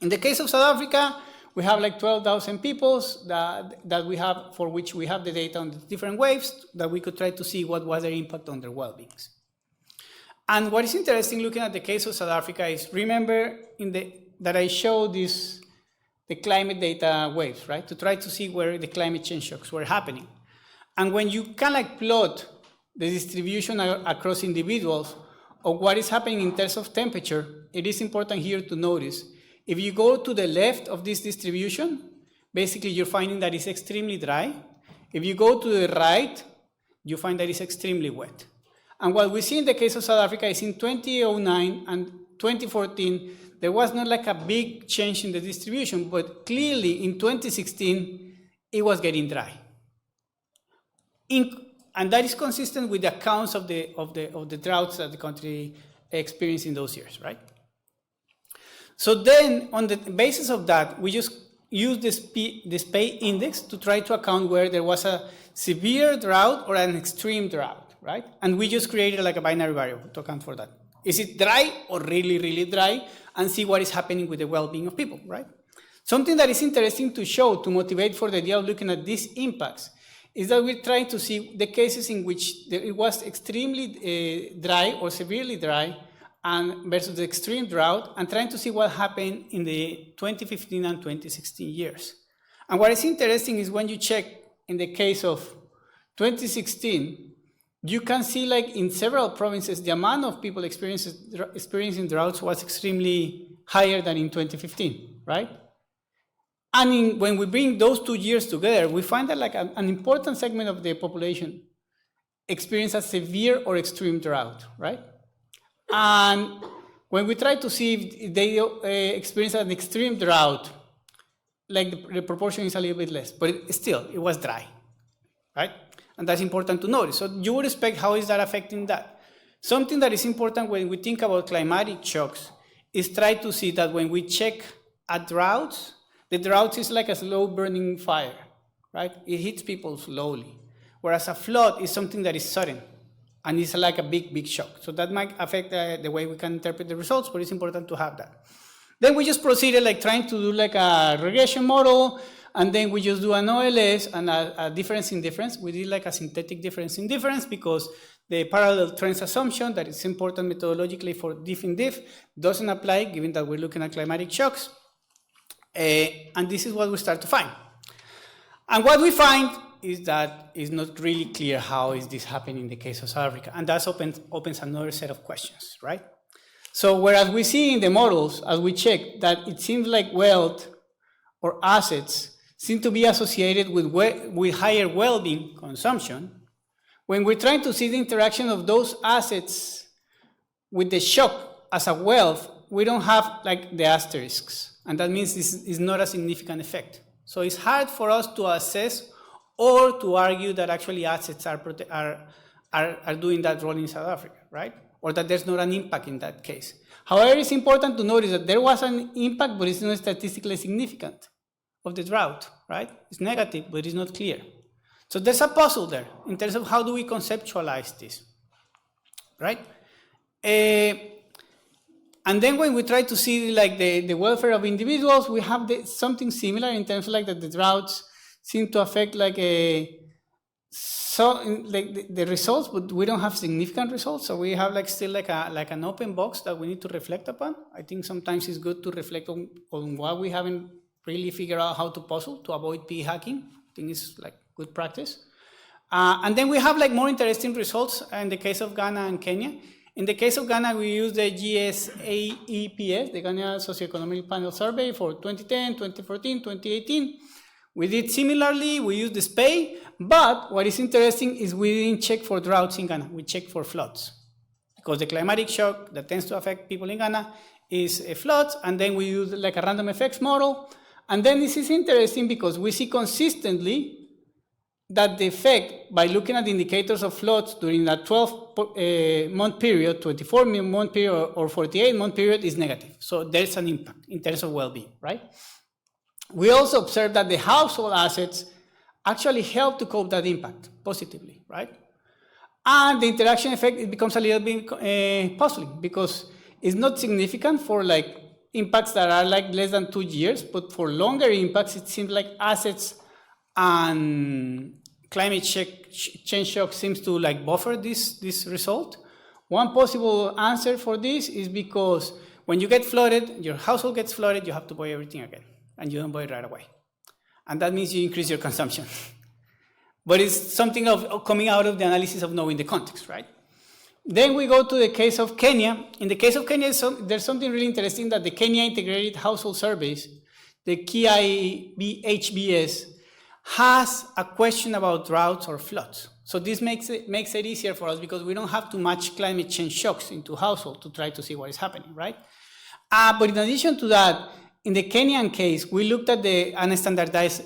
[SPEAKER 4] In the case of South Africa, we have like 12,000 people that we have, for which we have the data on the different waves that we could try to see what was their impact on their well-beings. And what is interesting looking at the case of South Africa is, remember that I showed the climate data waves, right? To try to see where the climate change shocks were happening. And when you can like plot the distribution across individuals of what is happening in terms of temperature, it is important here to notice, if you go to the left of this distribution, basically you're finding that it's extremely dry. If you go to the right, you find that it's extremely wet. And what we see in the case of South Africa is in 2009 and 2014, there was not like a big change in the distribution, but clearly in 2016, it was getting dry. And that is consistent with the accounts of the droughts that the country experienced in those years, right? So then, on the basis of that, we just use the SPE index to try to account where there was a severe drought or an extreme drought, right? And we just created like a binary variable to account for that. Is it dry or really, really dry? And see what is happening with the well-being of people, right? Something that is interesting to show, to motivate for the idea of looking at these impacts, is that we're trying to see the cases in which it was extremely dry or severely dry and versus the extreme drought, and trying to see what happened in the 2015 and 2016 years. And what is interesting is when you check in the case of 2016, you can see like in several provinces, the amount of people experiencing droughts was extremely higher than in 2015, right? And when we bring those 2 years together, we find that like an important segment of the population experienced a severe or extreme drought, right? And when we try to see if they experience an extreme drought, like the proportion is a little bit less, but still, it was dry, right? And that's important to notice. So you would expect, how is that affecting that? Something that is important when we think about climatic shocks is try to see that when we check at droughts, the drought is like a slow burning fire, right? It hits people slowly. Whereas a flood is something that is sudden and it's like a big, big shock. So that might affect the way we can interpret the results, but it's important to have that. Then we just proceeded like trying to do like a regression model, and then we just do an OLS and a difference in difference. We did like a synthetic difference in difference because The parallel trends assumption that is important methodologically for diff in diff doesn't apply given that we're looking at climatic shocks. And this is what we start to find. And what we find is that it's not really clear how is this happening in the case of South Africa. And that opens another set of questions, right? So whereas we see in the models, as we check, that it seems like wealth or assets seem to be associated with higher well-being consumption, when we're trying to see the interaction of those assets with the shock as a wealth, we don't have like the asterisks. And that means this is not a significant effect. So it's hard for us to assess or to argue that actually assets are doing that role in South Africa, right? Or that there's not an impact in that case. However, it's important to notice that there was an impact, but it's not statistically significant of the drought, right? It's negative, but it's not clear. So there's a puzzle there in terms of how do we conceptualize this, right? And then when we try to see like the welfare of individuals, we have something similar in terms of like that the droughts seem to affect like the results, but we don't have significant results. So we have like still like an open box that we need to reflect upon. I think sometimes it's good to reflect on what we haven't really figured out how to puzzle to avoid p-hacking. I think it's like good practice. And then we have like more interesting results in the case of Ghana and Kenya. In the case of Ghana, we use the GSAEPS, the Ghana Socioeconomic Panel Survey for 2010, 2014, 2018. We did similarly, we used the SPAY, but what is interesting is we didn't check for droughts in Ghana, we checked for floods. Because the climatic shock that tends to affect people in Ghana is floods, and then we use like a random effects model. And then this is interesting because we see consistently that the effect, by looking at the indicators of floods during that 12-month period, 24-month period, or 48-month period is negative. So there's an impact in terms of well-being, right? We also observe that the household assets actually help to cope that impact positively, right? And the interaction effect, it becomes a little bit puzzling because it's not significant for like impacts that are like less than 2 years, but for longer impacts, it seems like assets and climate change shock seems to like buffer this result. One possible answer for this is because when you get flooded, your household gets flooded, you have to buy everything again, and you don't buy it right away. And that means you increase your consumption. But it's something of coming out of the analysis of knowing the context, right? Then we go to the case of Kenya. In the case of Kenya, there's something really interesting that the Kenya Integrated Household Surveys, the KIHBS, has a question about droughts or floods. So this makes it easier for us because we don't have to match climate change shocks into household to try to see what is happening, right? But in addition to that, in the Kenyan case, we looked at the unstandardized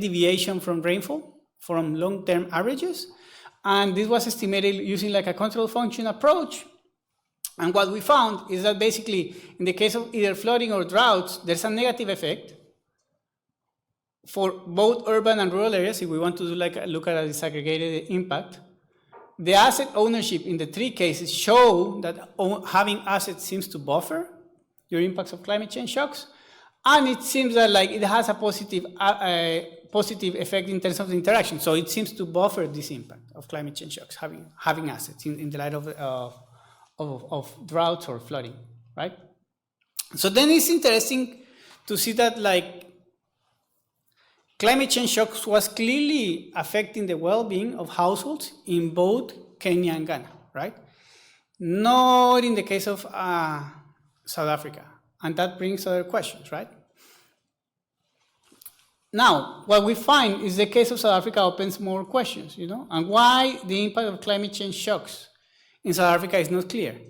[SPEAKER 4] deviation from rainfall from long-term averages. And this was estimated using like a control function approach. And what we found is that basically in the case of either flooding or droughts, there's a negative effect for both urban and rural areas, if we want to do like look at a disaggregated impact. The asset ownership in the 3 cases show that having assets seems to buffer your impacts of climate change shocks. And it seems that like it has a positive effect in terms of the interaction. So it seems to buffer this impact of climate change shocks, having assets in the light of droughts or flooding, right? So then it's interesting to see that like climate change shocks was clearly affecting the well-being of households in both Kenya and Ghana, right? Not in the case of South Africa. And that brings other questions, right? Now, what we find is the case of South Africa opens more questions, and why the impact of climate change shocks in South Africa is not clear.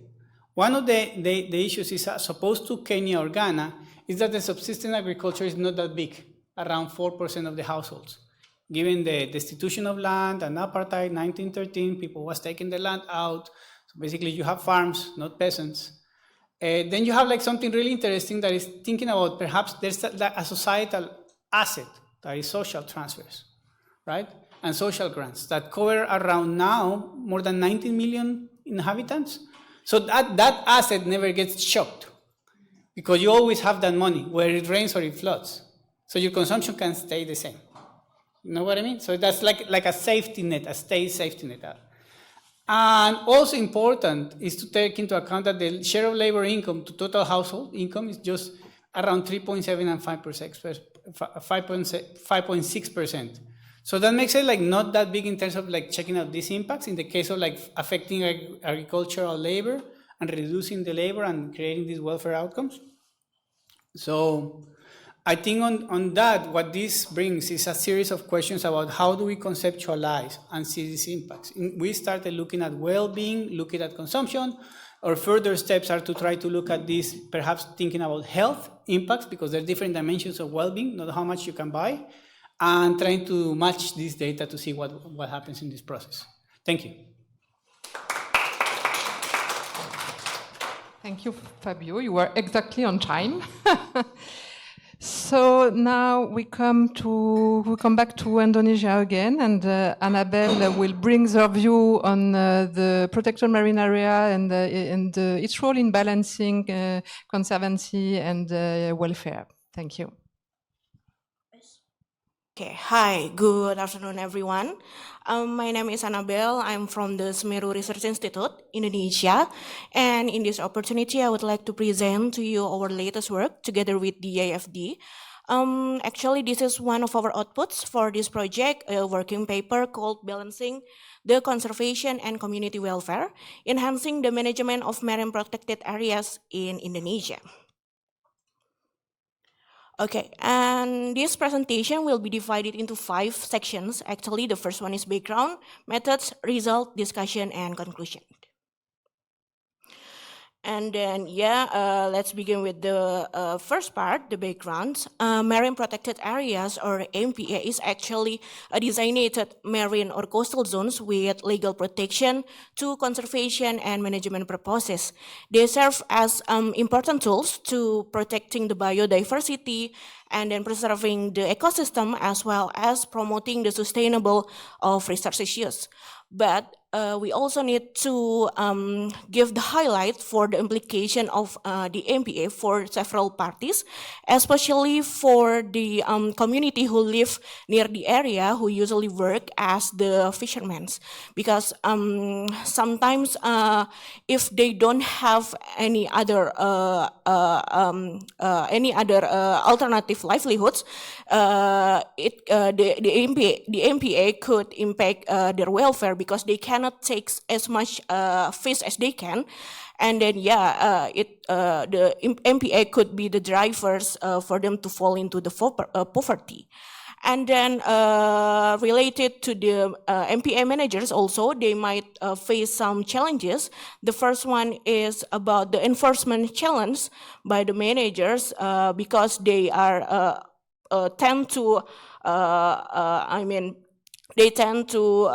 [SPEAKER 4] One of the issues is, as opposed to Kenya or Ghana, is that the subsistence agriculture is not that big, around 4% of the households. Given the destitution of land and apartheid, 1913, people was taking the land out. So basically you have farms, not peasants. Then you have like something really interesting that is thinking about perhaps there's a societal asset that is social transfers, right? And social grants that cover around now more than 19 million inhabitants. So that asset never gets shocked because you always have that money, whether it rains or it floods. So your consumption can stay the same. You know what I mean? So that's like a safety net, a state safety net. And also important is to take into account that the share of labor income to total household income is just around 3.7 and 5.6%. So that makes it like not that big in terms of like checking out these impacts in the case of like affecting agricultural labor and reducing the labor and creating these welfare outcomes. So I think on that, what this brings is a series of questions about how do we conceptualize and see these impacts. We started looking at well-being, looking at consumption. Our further steps are to try to look at this, perhaps thinking about health impacts, because there are different dimensions of well-being, not how much you can buy, and trying to match this data to see what happens in this process. Thank you.
[SPEAKER 1] Thank you, Fabio. You were exactly on time. So now we come back to Indonesia again, and Annabel will bring her view on the protected marine area and its role in balancing conservancy and welfare. Thank you.
[SPEAKER 5] Okay, hi, good afternoon, everyone. My name is Annabel. I'm from the SMERU Research Institute, Indonesia. And in this opportunity, I would like to present to you our latest work together with the DIFD. Actually, this is one of our outputs for this project, a working paper called Balancing the Conservation and Community Welfare, Enhancing the Management of Marine Protected Areas in Indonesia. Okay, and this presentation will be divided into 5 sections. Actually, the first one is background, methods, result, discussion, and conclusion. And then, let's begin with the first part, the background. Marine Protected Areas, or MPA, is actually a designated marine or coastal zones with legal protection to conservation and management purposes. They serve as important tools to protecting the biodiversity and then preserving the ecosystem, as well as promoting the sustainable of resources use. But we also need to give the highlight for the implication of the MPA for several parties, especially for the community who live near the area, who usually work as the fishermen. Because sometimes if they don't have any other alternative livelihoods, the MPA could impact their welfare because they cannot take as much fish as they can, and then the MPA could be the drivers for them to fall into the poverty. And then related to the MPA managers also, they might face some challenges. The first one is about the enforcement challenge by the managers because they are tend to they tend to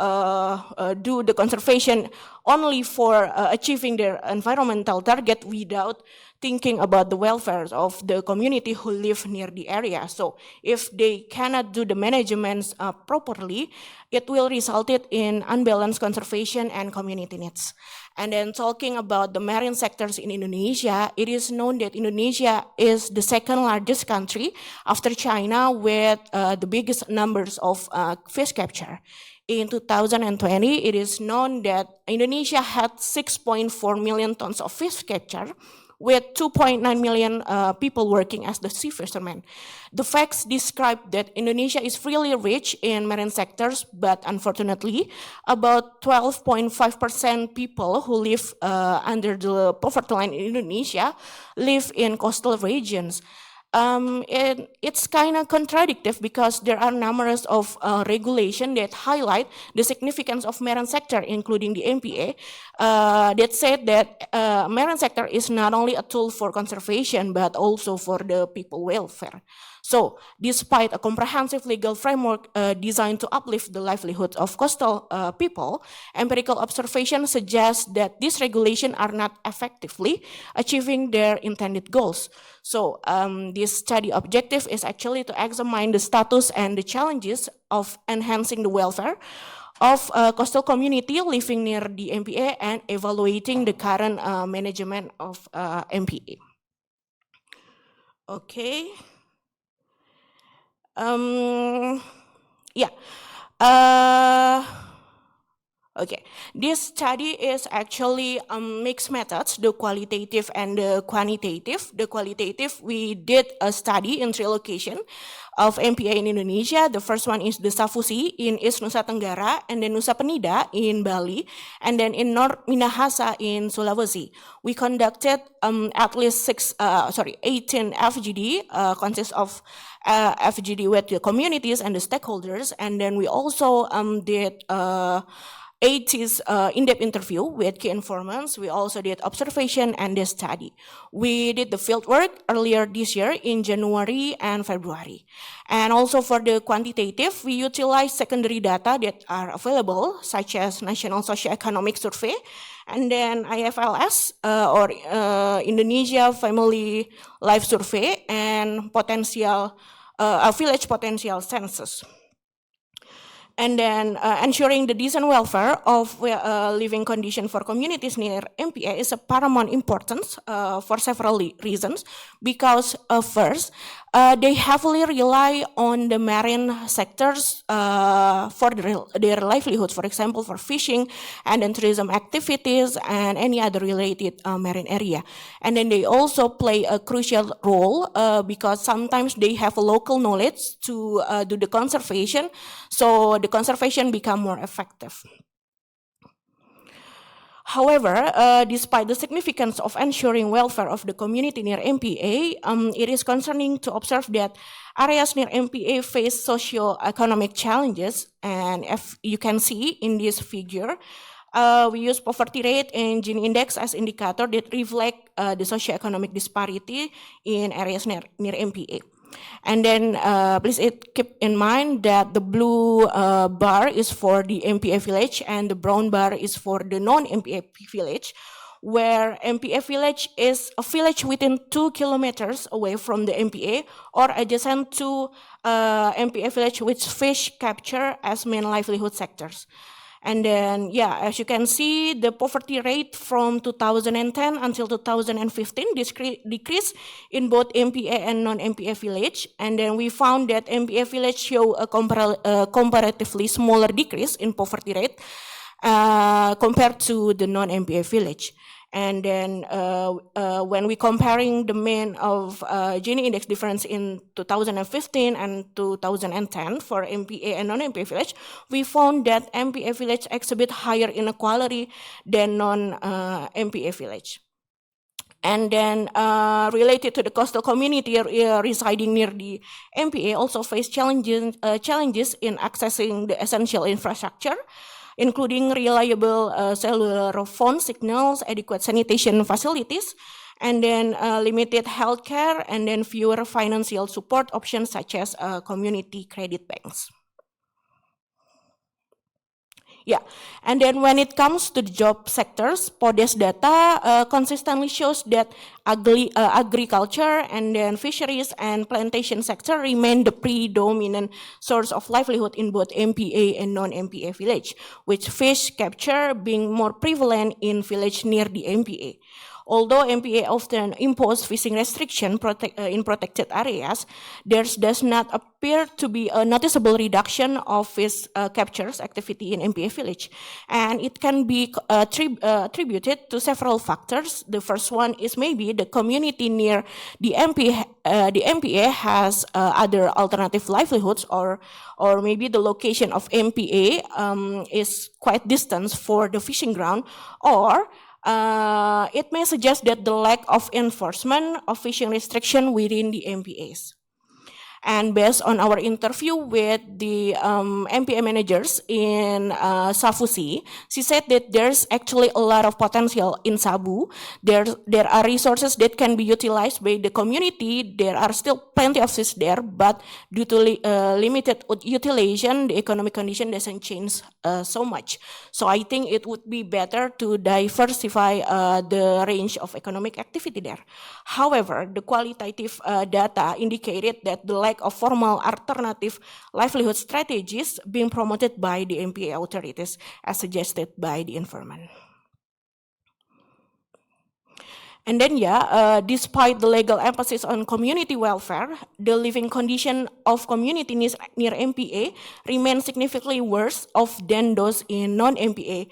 [SPEAKER 5] do the conservation only for achieving their environmental target without thinking about the welfare of the community who live near the area. So if they cannot do the management properly, it will result in unbalanced conservation and community needs. And then talking about the marine sectors in Indonesia, it is known that Indonesia is the second largest country after China with the biggest numbers of fish capture. In 2020, it is known that Indonesia had 6.4 million tons of fish capture, with 2.9 million people working as the sea fishermen. The facts describe that Indonesia is really rich in marine sectors, but unfortunately, about 12.5% people who live under the poverty line in Indonesia live in coastal regions. It's kind of contradictory because there are numerous of regulation that highlight the significance of marine sector, including the MPA, that said that marine sector is not only a tool for conservation, but also for the people welfare. So, despite a comprehensive legal framework designed to uplift the livelihoods of coastal people, empirical observation suggests that these regulations are not effectively achieving their intended goals. So, this study objective is actually to examine the status and the challenges of enhancing the welfare of coastal community living near the MPA and evaluating the current management of MPA. Okay. Okay, this study is actually mixed methods, the qualitative and the quantitative. The qualitative, we did a study in 3 locations of MPA in Indonesia. The first one is the Safusi in East Nusa Tenggara, and then Nusa Penida in Bali, and then in North Minahasa in Sulawesi. We conducted at least 18 FGD, consists of FGD with the communities and the stakeholders, and then we also did 80s in-depth interview with key informants. We also did observation and the study. We did the field work earlier this year in January and February. And also for the quantitative, we utilize secondary data that are available, such as National Socioeconomic Survey, and then IFLS, or Indonesia Family Life Survey, and potential village potential census. And then ensuring the decent welfare of living condition for communities near MPA is of paramount importance for several reasons. Because first, they heavily rely on the marine sectors for their livelihoods, for example, for fishing and then tourism activities and any other related marine area. And then they also play a crucial role because sometimes they have a local knowledge to do the conservation, so the conservation become more effective. However, despite the significance of ensuring welfare of the community near MPA, it is concerning to observe that areas near MPA face socio-economic challenges. And if you can see in this figure, we use poverty rate and Gini index as indicator that reflect the socio-economic disparity in areas near MPA. And then please keep in mind that the blue bar is for the MPA village and the brown bar is for the non-MPA village, where MPA village is a village within 2 kilometers away from the MPA or adjacent to MPA village with fish capture as main livelihood sectors. And then, yeah, as you can see, the poverty rate from 2010 until 2015 decreased in both MPA and non-MPA village. And then we found that MPA village show a comparatively smaller decrease in poverty rate compared to the non-MPA village. And then when we comparing the mean of Gini index difference in 2015 and 2010 for MPA and non-MPA village, we found that MPA village exhibit higher inequality than non-MPA village. And then related to the coastal community residing near the MPA also face challenges in accessing the essential infrastructure, including reliable cellular phone signals, adequate sanitation facilities, and then limited healthcare, and then fewer financial support options such as community credit banks. Yeah, and then when it comes to the job sectors, PODES data consistently shows that agriculture and then fisheries and plantation sector remain the predominant source of livelihood in both MPA and non-MPA village, with fish capture being more prevalent in village near the MPA. Although MPA often impose fishing restriction in protected areas, there does not appear to be a noticeable reduction of fish captures activity in MPA village. And it can be attributed to several factors. The first one is maybe the community near the MPA has other alternative livelihoods, or maybe the location of MPA is quite distant for the fishing ground, or it may suggest that the lack of enforcement of fishing restriction within the MPAs. And based on our interview with the MPA managers in Safusi, she said that there's actually a lot of potential in Sabu. There are resources that can be utilized by the community. There are still plenty of fish there, but due to limited utilization, the economic condition doesn't change so much. So I think it would be better to diversify the range of economic activity there. However, the qualitative data indicated that the lack of formal alternative livelihood strategies being promoted by the MPA authorities, as suggested by the informant. And then, despite the legal emphasis on community welfare, the living condition of community near MPA remains significantly worse off than those in non-MPA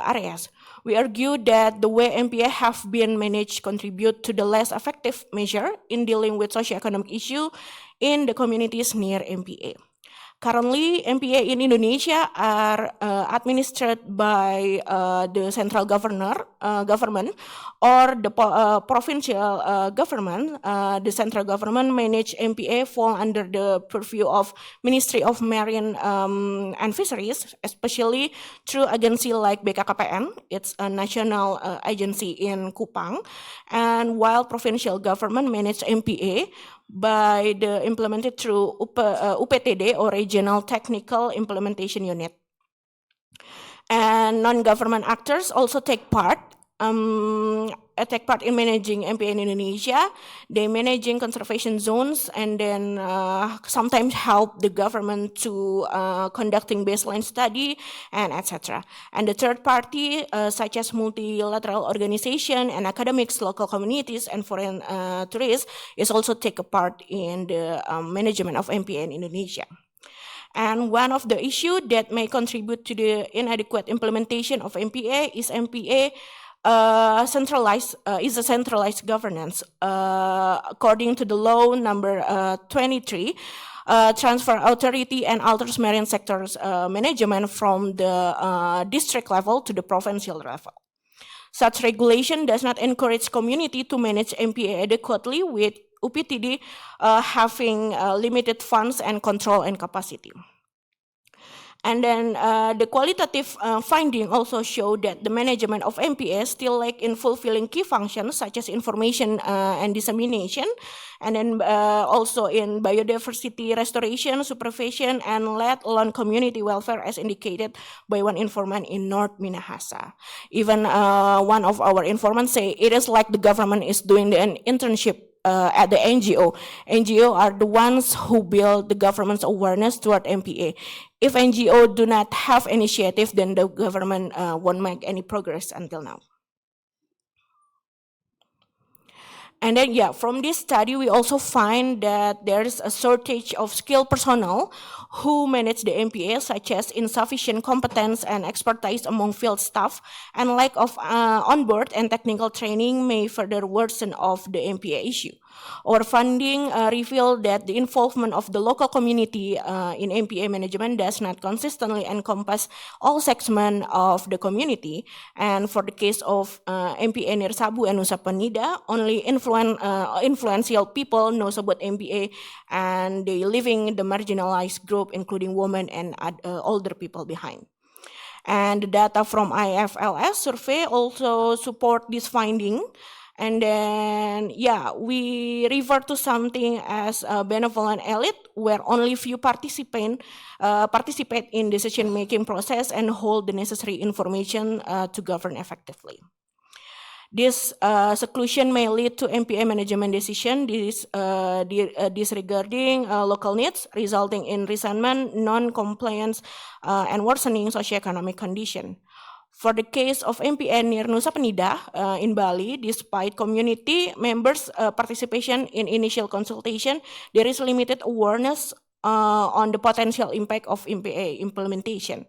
[SPEAKER 5] areas. We argue that the way MPA have been managed contribute to the less effective measure in dealing with socioeconomic issue in the communities near MPA. Currently, MPA in Indonesia are administered by the central government or the provincial government. The central government manage MPA fall under the purview of Ministry of Marine and Fisheries, especially through agency like BKKPN. It's a national agency in Kupang. And while provincial government manage MPA by the implemented through UPTD or Regional Technical Implementation Unit. And non-government actors also take part in managing MPA in Indonesia. They managing conservation zones and then sometimes help the government to conducting baseline study and etc. And the third party, such as multilateral organization and academics, local communities, and foreign tourists, is also take a part in the management of MPA in Indonesia. And one of the issues that may contribute to the inadequate implementation of MPA is MPA is a centralized governance. According to the law number 23, transfer authority and alters marine sectors management from the district level to the provincial level. Such regulation does not encourage community to manage MPA adequately, with UPTD having limited funds and control and capacity. And then the qualitative finding also show that the management of MPA still lack in fulfilling key functions such as information and dissemination, and then also in biodiversity restoration, supervision, and let alone community welfare, as indicated by one informant in North Minahasa. Even one of our informants say it is like the government is doing an internship at the NGO. NGO are the ones who build the government's awareness toward MPA. If NGO do not have initiative, then the government won't make any progress until now. And then, from this study, we also find that there is a shortage of skilled personnel who manage the MPA, such as insufficient competence and expertise among field staff, and lack of onboard and technical training may further worsen of the MPA issue. Our finding revealed that the involvement of the local community in MPA management does not consistently encompass all segments of the community. And for the case of MPA near Sabu and Nusa Penida, only influential people knows about MPA, and they leaving the marginalized group, including women and older people, behind. And the data from IFLS survey also support this finding. And then, we refer to something as a benevolent elite, where only few participate in decision-making process and hold the necessary information to govern effectively. This seclusion may lead to MPA management decision disregarding local needs, resulting in resentment, non-compliance, and worsening socioeconomic condition. For the case of MPA near Nusa Penida in Bali, despite community members' participation in initial consultation, there is limited awareness on the potential impact of MPA implementation.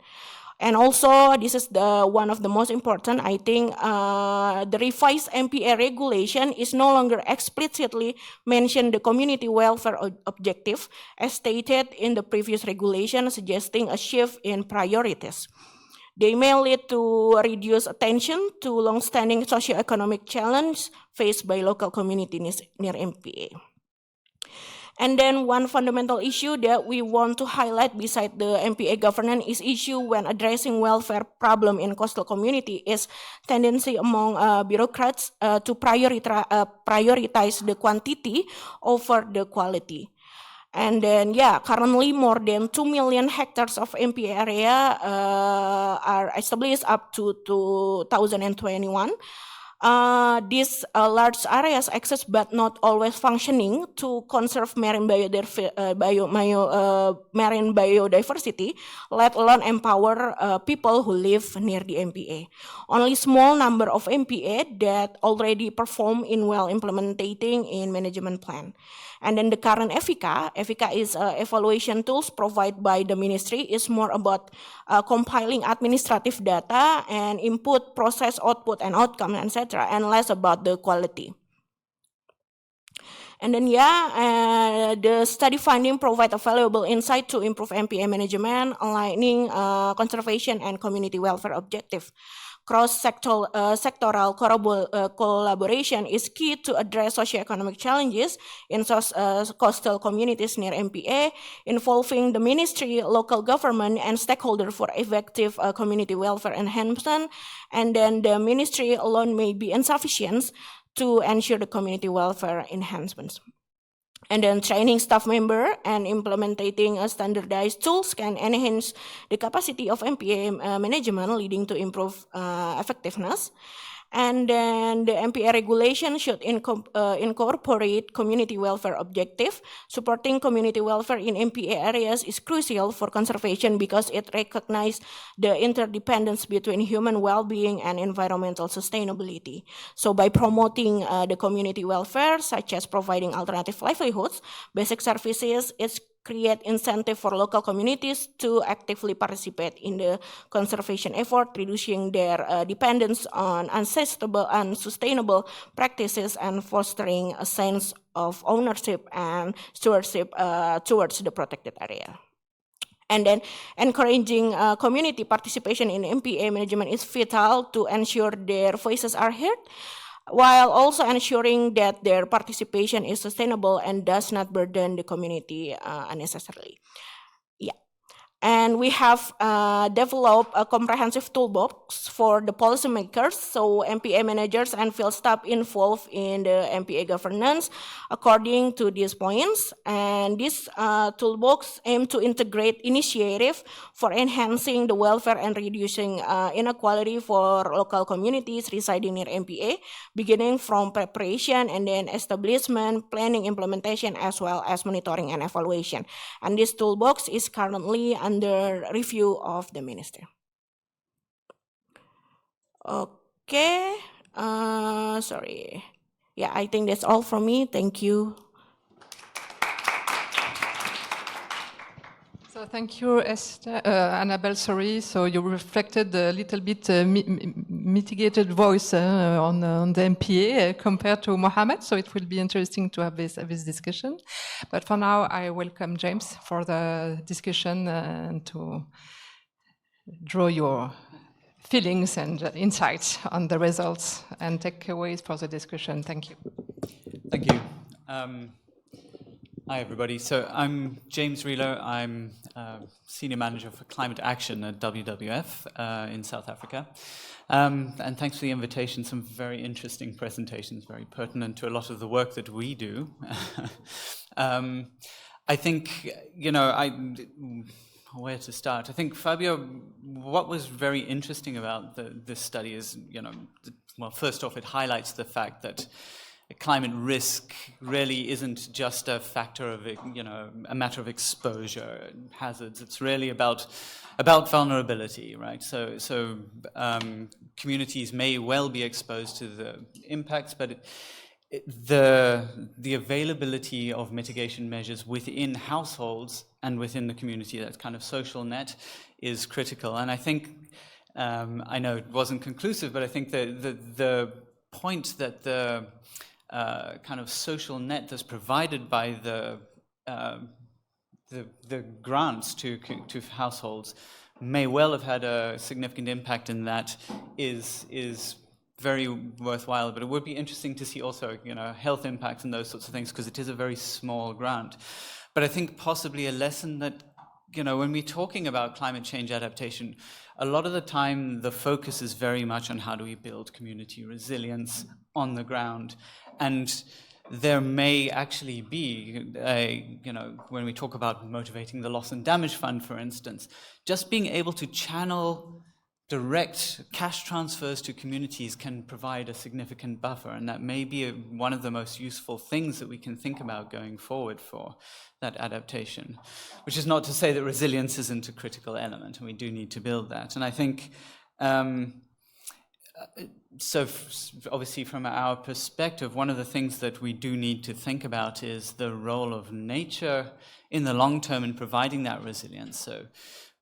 [SPEAKER 5] And also, this is one of the most important, I think, the revised MPA regulation is no longer explicitly mention the community welfare objective, as stated in the previous regulation, suggesting a shift in priorities. They may lead to reduced attention to long-standing socioeconomic challenge faced by local communities near MPA. And then one fundamental issue that we want to highlight beside the MPA governance is issue when addressing welfare problem in coastal community is tendency among bureaucrats to prioritize the quantity over the quality. And then, currently more than 2 million hectares of MPA area are established up to 2021. These large areas exist but not always functioning to conserve marine biodiversity, let alone empower people who live near the MPA. Only small number of MPA that already perform in well implementing in management plan. And then the current EFICA is evaluation tools provided by the ministry, is more about compiling administrative data and input, process, output, and outcome, etc., and less about the quality. And then the study finding provide a valuable insight to improve MPA management, aligning conservation and community welfare objective. Cross-sectoral collaboration is key to address socioeconomic challenges in coastal communities near MPA, involving the ministry, local government, and stakeholders for effective community welfare enhancement. And then the ministry alone may be insufficient to ensure the community welfare enhancements. And then training staff member and implementing standardized tools can enhance the capacity of MPA management, leading to improved effectiveness. And then the MPA regulation should incorporate community welfare objective. Supporting community welfare in MPA areas is crucial for conservation because it recognizes the interdependence between human well-being and environmental sustainability. So by promoting the community welfare, such as providing alternative livelihoods, basic services, it's create incentive for local communities to actively participate in the conservation effort, reducing their dependence on unsustainable practices and fostering a sense of ownership and stewardship towards the protected area. And then encouraging community participation in MPA management is vital to ensure their voices are heard, while also ensuring that their participation is sustainable and does not burden the community unnecessarily. And we have developed a comprehensive toolbox for the policymakers, so MPA managers and field staff involved in the MPA governance according to these points. And this toolbox aims to integrate initiative for enhancing the welfare and reducing inequality for local communities residing near MPA, beginning from preparation and then establishment, planning, implementation, as well as monitoring and evaluation. And this toolbox is currently under review of the ministry. Okay, sorry. Yeah, I think that's all from me. Thank you.
[SPEAKER 1] So thank you, Esther, Annabel, sorry. So you reflected a little bit mitigated voice on the MPA compared to Muhammad. So it will be interesting to have this discussion. But for now, I welcome James for the discussion and to draw your feelings and insights on the results and takeaways for the discussion. Thank you.
[SPEAKER 6] Thank you. Hi, everybody. So I'm James Relo. I'm Senior Manager for Climate Action at WWF in South Africa. And thanks for the invitation. Some very interesting presentations, very pertinent to a lot of the work that we do. I think, where to start? I think, Fabio, what was very interesting about this study is, well, first off, it highlights the fact that climate risk really isn't just a factor of, a matter of exposure hazards. It's really about vulnerability, right? So communities may well be exposed to the impacts, but the availability of mitigation measures within households and within the community, that kind of social net, is critical. And I think, I know it wasn't conclusive, but I think the point that the kind of social net that's provided by the grants to households may well have had a significant impact in that is very worthwhile. But it would be interesting to see also, health impacts and those sorts of things, because it is a very small grant. But I think possibly a lesson that, when we're talking about climate change adaptation, a lot of the time the focus is very much on how do we build community resilience on the ground. And there may actually be, when we talk about motivating the loss and damage fund, for instance, just being able to channel direct cash transfers to communities can provide a significant buffer, and that may be one of the most useful things that we can think about going forward for that adaptation, which is not to say that resilience isn't a critical element, and we do need to build that. And I think, so obviously from our perspective, one of the things that we do need to think about is the role of nature in the long term in providing that resilience. So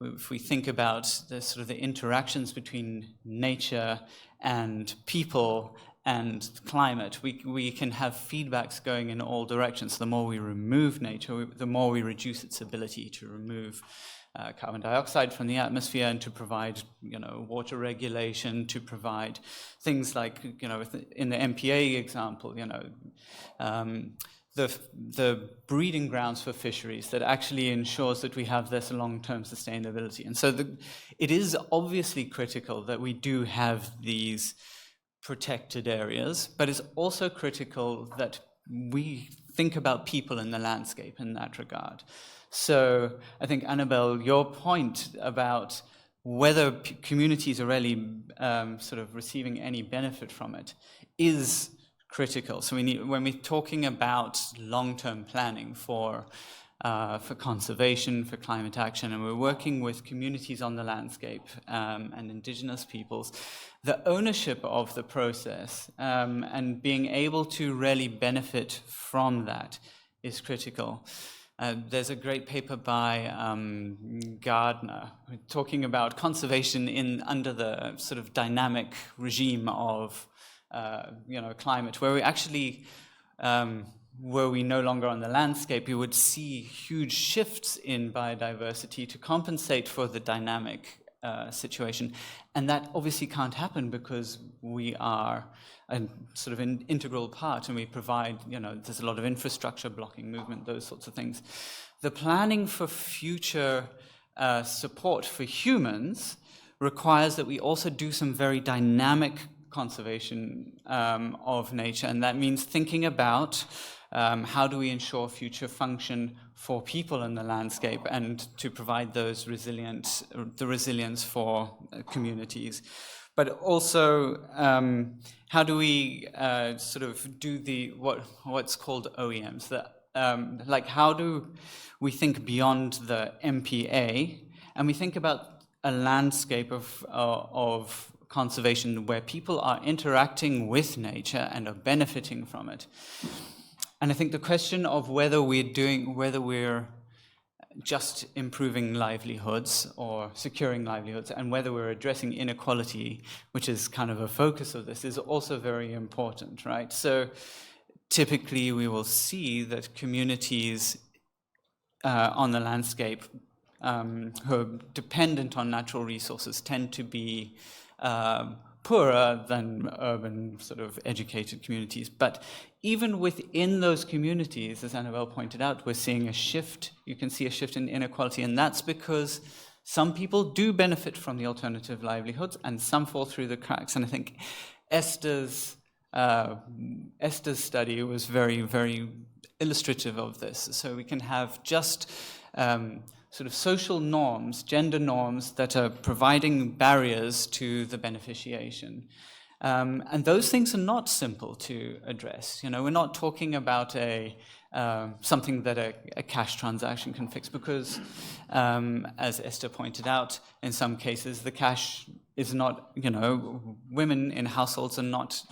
[SPEAKER 6] if we think about the sort of the interactions between nature and people and climate, we can have feedbacks going in all directions. The more we remove nature, the more we reduce its ability to remove carbon dioxide from the atmosphere and to provide, water regulation, to provide things like, in the MPA example, the breeding grounds for fisheries that actually ensures that we have this long-term sustainability. And so it is obviously critical that we do have these protected areas, but it's also critical that we think about people in the landscape in that regard. So I think, Annabel, your point about whether communities are really sort of receiving any benefit from it is critical. So when we're talking about long-term planning for conservation, for climate action, and we're working with communities on the landscape and indigenous peoples, the ownership of the process and being able to really benefit from that is critical. There's a great paper by Gardner talking about conservation under the sort of dynamic regime of climate, where we actually, were we no longer on the landscape, we would see huge shifts in biodiversity to compensate for the dynamic situation. And that obviously can't happen because we are a sort of an integral part and we provide, there's a lot of infrastructure blocking movement, those sorts of things. The planning for future support for humans requires that we also do some very dynamic conservation of nature, and that means thinking about how do we ensure future function for people in the landscape and to provide the resilience for communities. But also, how do we sort of do what's called OEMs? Like, how do we think beyond the MPA, and we think about a landscape of conservation where people are interacting with nature and are benefiting from it. And I think the question of whether we're just improving livelihoods or securing livelihoods, and whether we're addressing inequality, which is kind of a focus of this, is also very important, right? So typically we will see that communities on the landscape who are dependent on natural resources tend to be poorer than urban sort of educated communities. But even within those communities, as Annabel pointed out, we're seeing a shift. You can see a shift in inequality, and that's because some people do benefit from the alternative livelihoods and some fall through the cracks. And I think Esther's study was very, very illustrative of this. So we can have just sort of social norms, gender norms that are providing barriers to the beneficiation. And those things are not simple to address. We're not talking about something that a cash transaction can fix, because, as Esther pointed out, in some cases the cash is not, women in households are not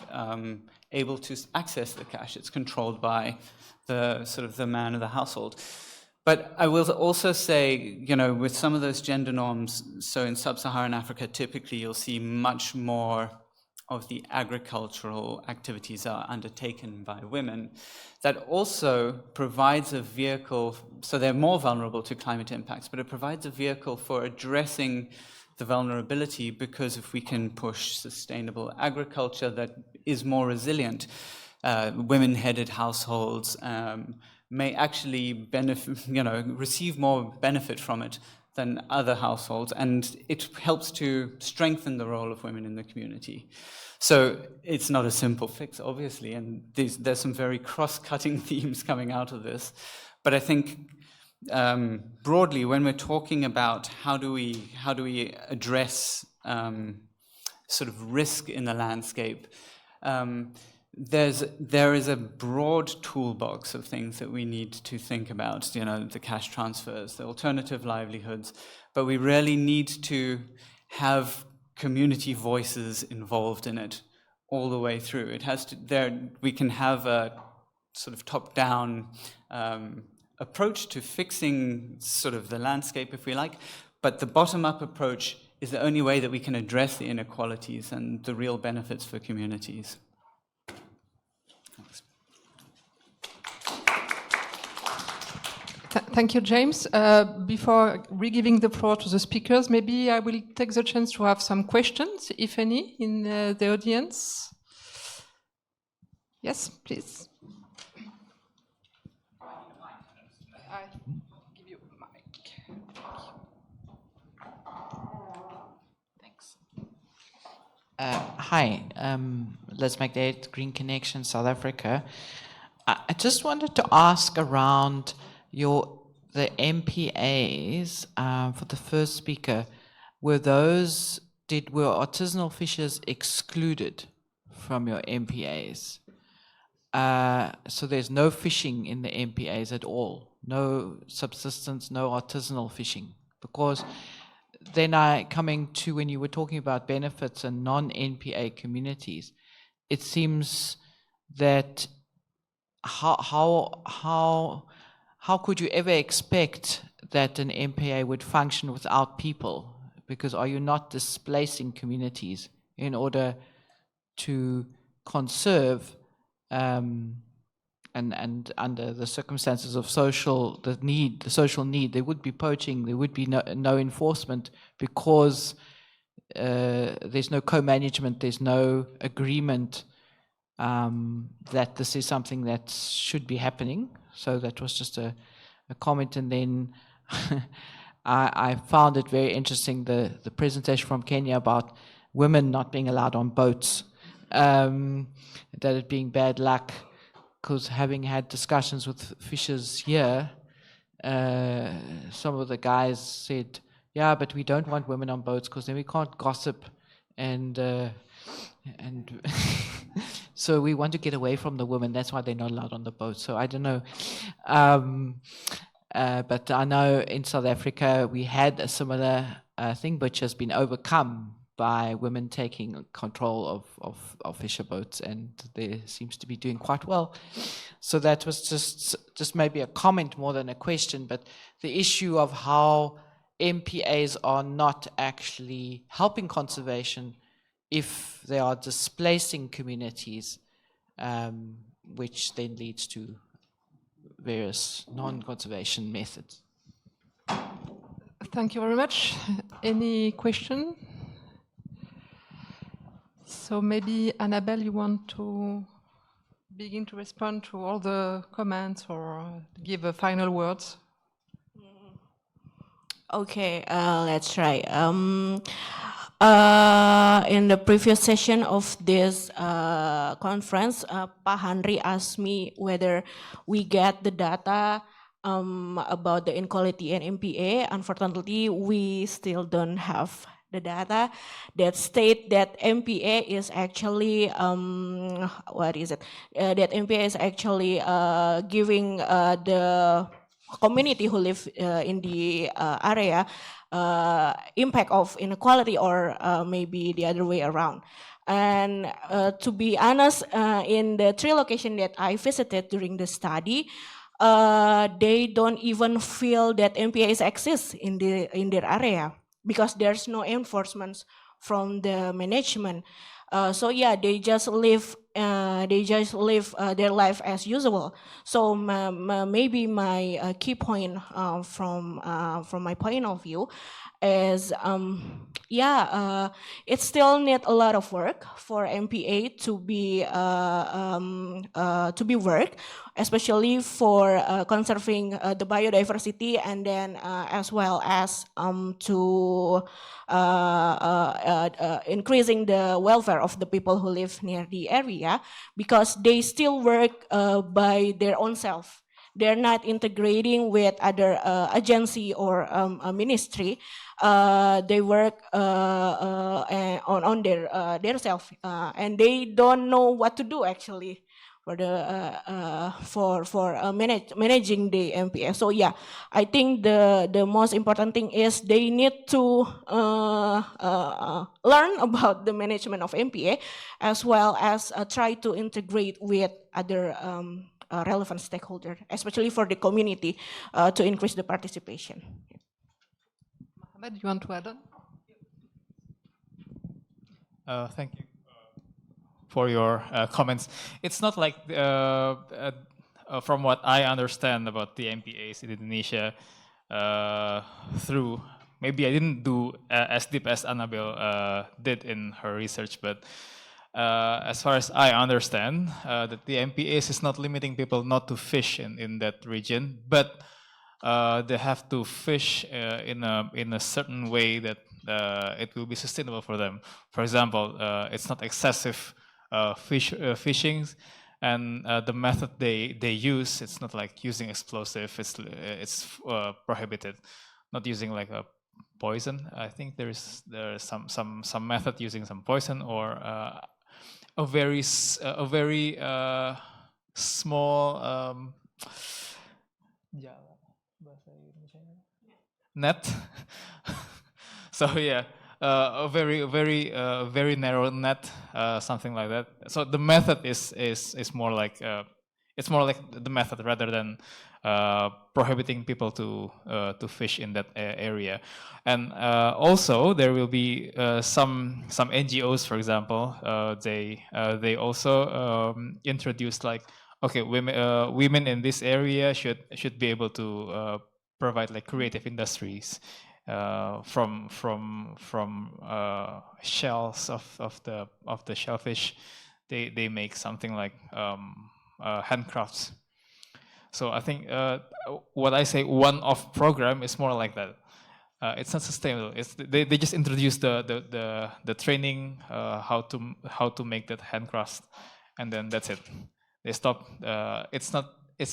[SPEAKER 6] able to access the cash. It's controlled by the man of the household. But I will also say, with some of those gender norms, so in sub-Saharan Africa, typically you'll see much more of the agricultural activities are undertaken by women. That also provides a vehicle, so they're more vulnerable to climate impacts, but it provides a vehicle for addressing the vulnerability, because if we can push sustainable agriculture that is more resilient, women-headed households may actually benefit, receive more benefit from it than other households, and it helps to strengthen the role of women in the community. So it's not a simple fix, obviously, and there's some very cross-cutting themes coming out of this. But I think broadly, when we're talking about how do we address sort of risk in the landscape, there is a broad toolbox of things that we need to think about, you know, the cash transfers, the alternative livelihoods, but we really need to have community voices involved in it all the way through. It has to, we can have a sort of top-down approach to fixing sort of the landscape, if we like, but the bottom-up approach is the only way that we can address the inequalities and the real benefits for communities. Thanks.
[SPEAKER 1] Thank you, James. Before re-giving the floor to the speakers, maybe I will take the chance to have some questions, if any, in the audience. Yes, please. I give you a mic.
[SPEAKER 7] Thanks. Hi, Let's Make That Green Connection, South Africa. I just wanted to ask around the MPAs for the first speaker. Were artisanal fishers excluded from your MPAs? So there's no fishing in the MPAs at all, no subsistence, no artisanal fishing, because then coming to when you were talking about benefits and non-NPA communities, it seems that how could you ever expect that an MPA would function without people? Because are you not displacing communities in order to conserve and under the circumstances of social need, there would be poaching, there would be no enforcement because there's no co-management, there's no agreement that this is something that should be happening. So that was just a comment. And then I found it very interesting, the presentation from Kenya about women not being allowed on boats, that it being bad luck, because having had discussions with fishers here, some of the guys said, yeah, but we don't want women on boats because then we can't gossip and so we want to get away from the women. That's why they're not allowed on the boat. So I don't know. But I know in South Africa we had a similar thing, which has been overcome by women taking control of fisher boats, and they seems to be doing quite well. So that was just maybe a comment more than a question, but the issue of how MPAs are not actually helping conservation if they are displacing communities, which then leads to various non-conservation methods.
[SPEAKER 1] Thank you very much. Any question? So maybe, Annabel, you want to begin to respond to all the comments or give a final words?
[SPEAKER 5] Okay, let's try. In the previous session of this conference, HANRI asked me whether we get the data about the inequality and MPA. Unfortunately, we still don't have the data that state that MPA is actually, that MPA is actually giving the community who live in the area impact of inequality, or maybe the other way around. And to be honest, in the 3 locations that I visited during the study, they don't even feel that MPAs exist in their area, because there's no enforcement from the management. So yeah, they just live their life as usual. So maybe my key point from my point of view is it still need a lot of work for MPA to be worked, especially for conserving the biodiversity, and then as well as to increasing the welfare of the people who live near the area, because they still work by their own self. they're not integrating with other agency or a ministry. They work on their self, and they don't know what to do actually for the managing the MPA. So yeah, I think the most important thing is they need to learn about the management of MPA, as well as try to integrate with other relevant stakeholders, especially for the community, to increase the participation.
[SPEAKER 1] Muhamad, you want to add on?
[SPEAKER 2] Thank you for your comments. It's not like, from what I understand about the MPAs in Indonesia, through, maybe I didn't do as deep as Annabel did in her research, but as far as I understand, that the MPAs is not limiting people not to fish in that region, but they have to fish in a certain way that it will be sustainable for them. For example, it's not excessive fishing, and the method they use, it's not like using explosive. It's prohibited. Not using like a poison. I think there's some method using some poison, or a very small net. So yeah, a very narrow net, something like that. So the method is more like it's more like the method rather than prohibiting people to fish in that area. And also there will be some NGOs, for example, they also introduced like, okay, women in this area should be able to provide like creative industries. From shells of the shellfish, they make something like handcrafts. So I think what I say one-off program is more like that. It's not sustainable. They just introduce the training how to make that handcraft, and then that's it. They stop. It's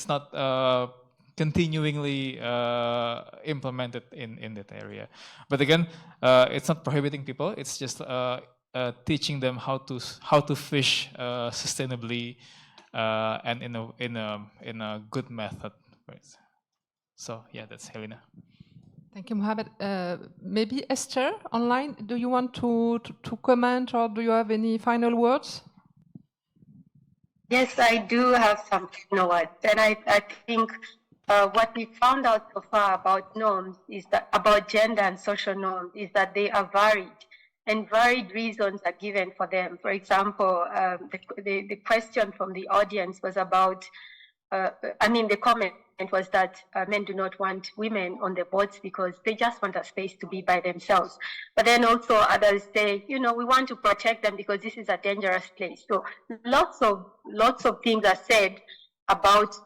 [SPEAKER 2] not continuingly implemented in that area. But again, it's not prohibiting people. It's just teaching them how to fish sustainably and in a good method. So yeah, that's Helena.
[SPEAKER 1] Thank you, Muhammad. Maybe Esther online. Do you want to comment, or do you have any final words?
[SPEAKER 3] Yes, I do have some final words, and I think. What we found out so far about norms is that about gender and social norms is that they are varied, and varied reasons are given for them. For example, the question from the audience was about, the comment was that men do not want women on the boards because they just want a space to be by themselves. But then also others say, we want to protect them because this is a dangerous place. So lots of things are said about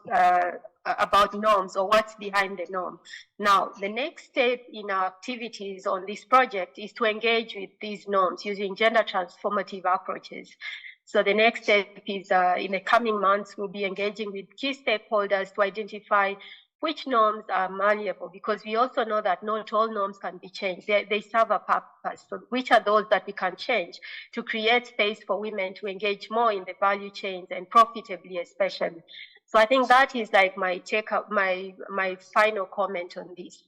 [SPEAKER 3] norms or what's behind the norm. Now, the next step in our activities on this project is to engage with these norms using gender transformative approaches. So the next step is in the coming months, we'll be engaging with key stakeholders to identify which norms are malleable, because we also know that not all norms can be changed. They serve a purpose. So which are those that we can change to create space for women to engage more in the value chains and profitably, especially. So I think that is like my final comment on this.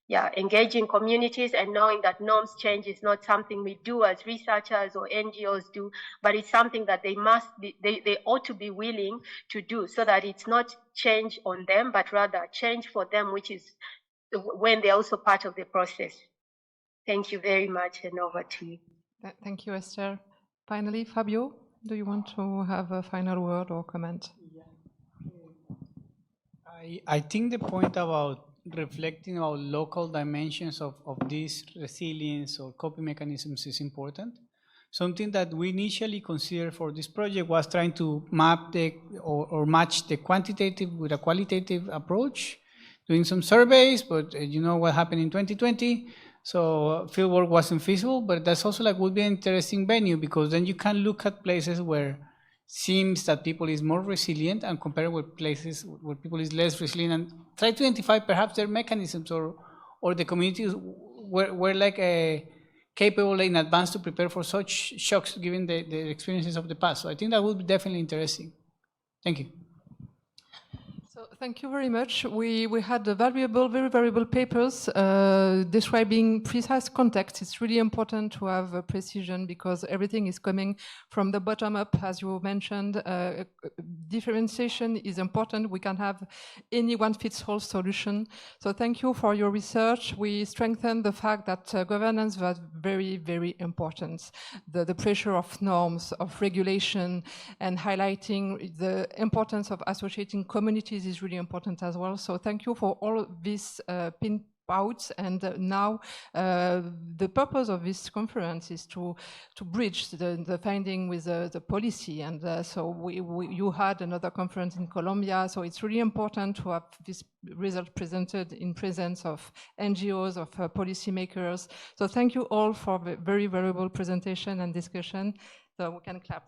[SPEAKER 3] Yeah, engaging communities and knowing that norms change is not something we do as researchers or NGOs do, but it's something that they ought to be willing to do, so that it's not change on them, but rather change for them, which is when they're also part of the process. Thank you very much, and over to you.
[SPEAKER 1] Thank you, Esther. Finally, Fabio, do you want to have a final word or comment?
[SPEAKER 4] I think the point about reflecting our local dimensions of this resilience or coping mechanisms is important. Something that we initially considered for this project was trying to map or match the quantitative with a qualitative approach, doing some surveys, but you know what happened in 2020, so fieldwork wasn't feasible. But that's also like would be an interesting venue, because then you can look at places where seems that people is more resilient and compared with places where people is less resilient, and try to identify perhaps their mechanisms or the communities were like capable in advance to prepare for such shocks given the experiences of the past. So I think that would be definitely interesting. Thank you.
[SPEAKER 1] So thank you very much. We had very valuable papers describing precise context. It's really important to have precision because everything is coming from the bottom up, as you mentioned. Differentiation is important. We can't have any one-fits-all solution. So thank you for your research. We strengthen the fact that governance was very important. The pressure of norms, of regulation, and highlighting the importance of associating communities is really important as well. So thank you for all these pinouts. And now the purpose of this conference is to bridge the finding with the policy. And so you had another conference in Colombia. So it's really important to have this result presented in presence of NGOs, of policymakers. So thank you all for the very valuable presentation and discussion. So we can clap.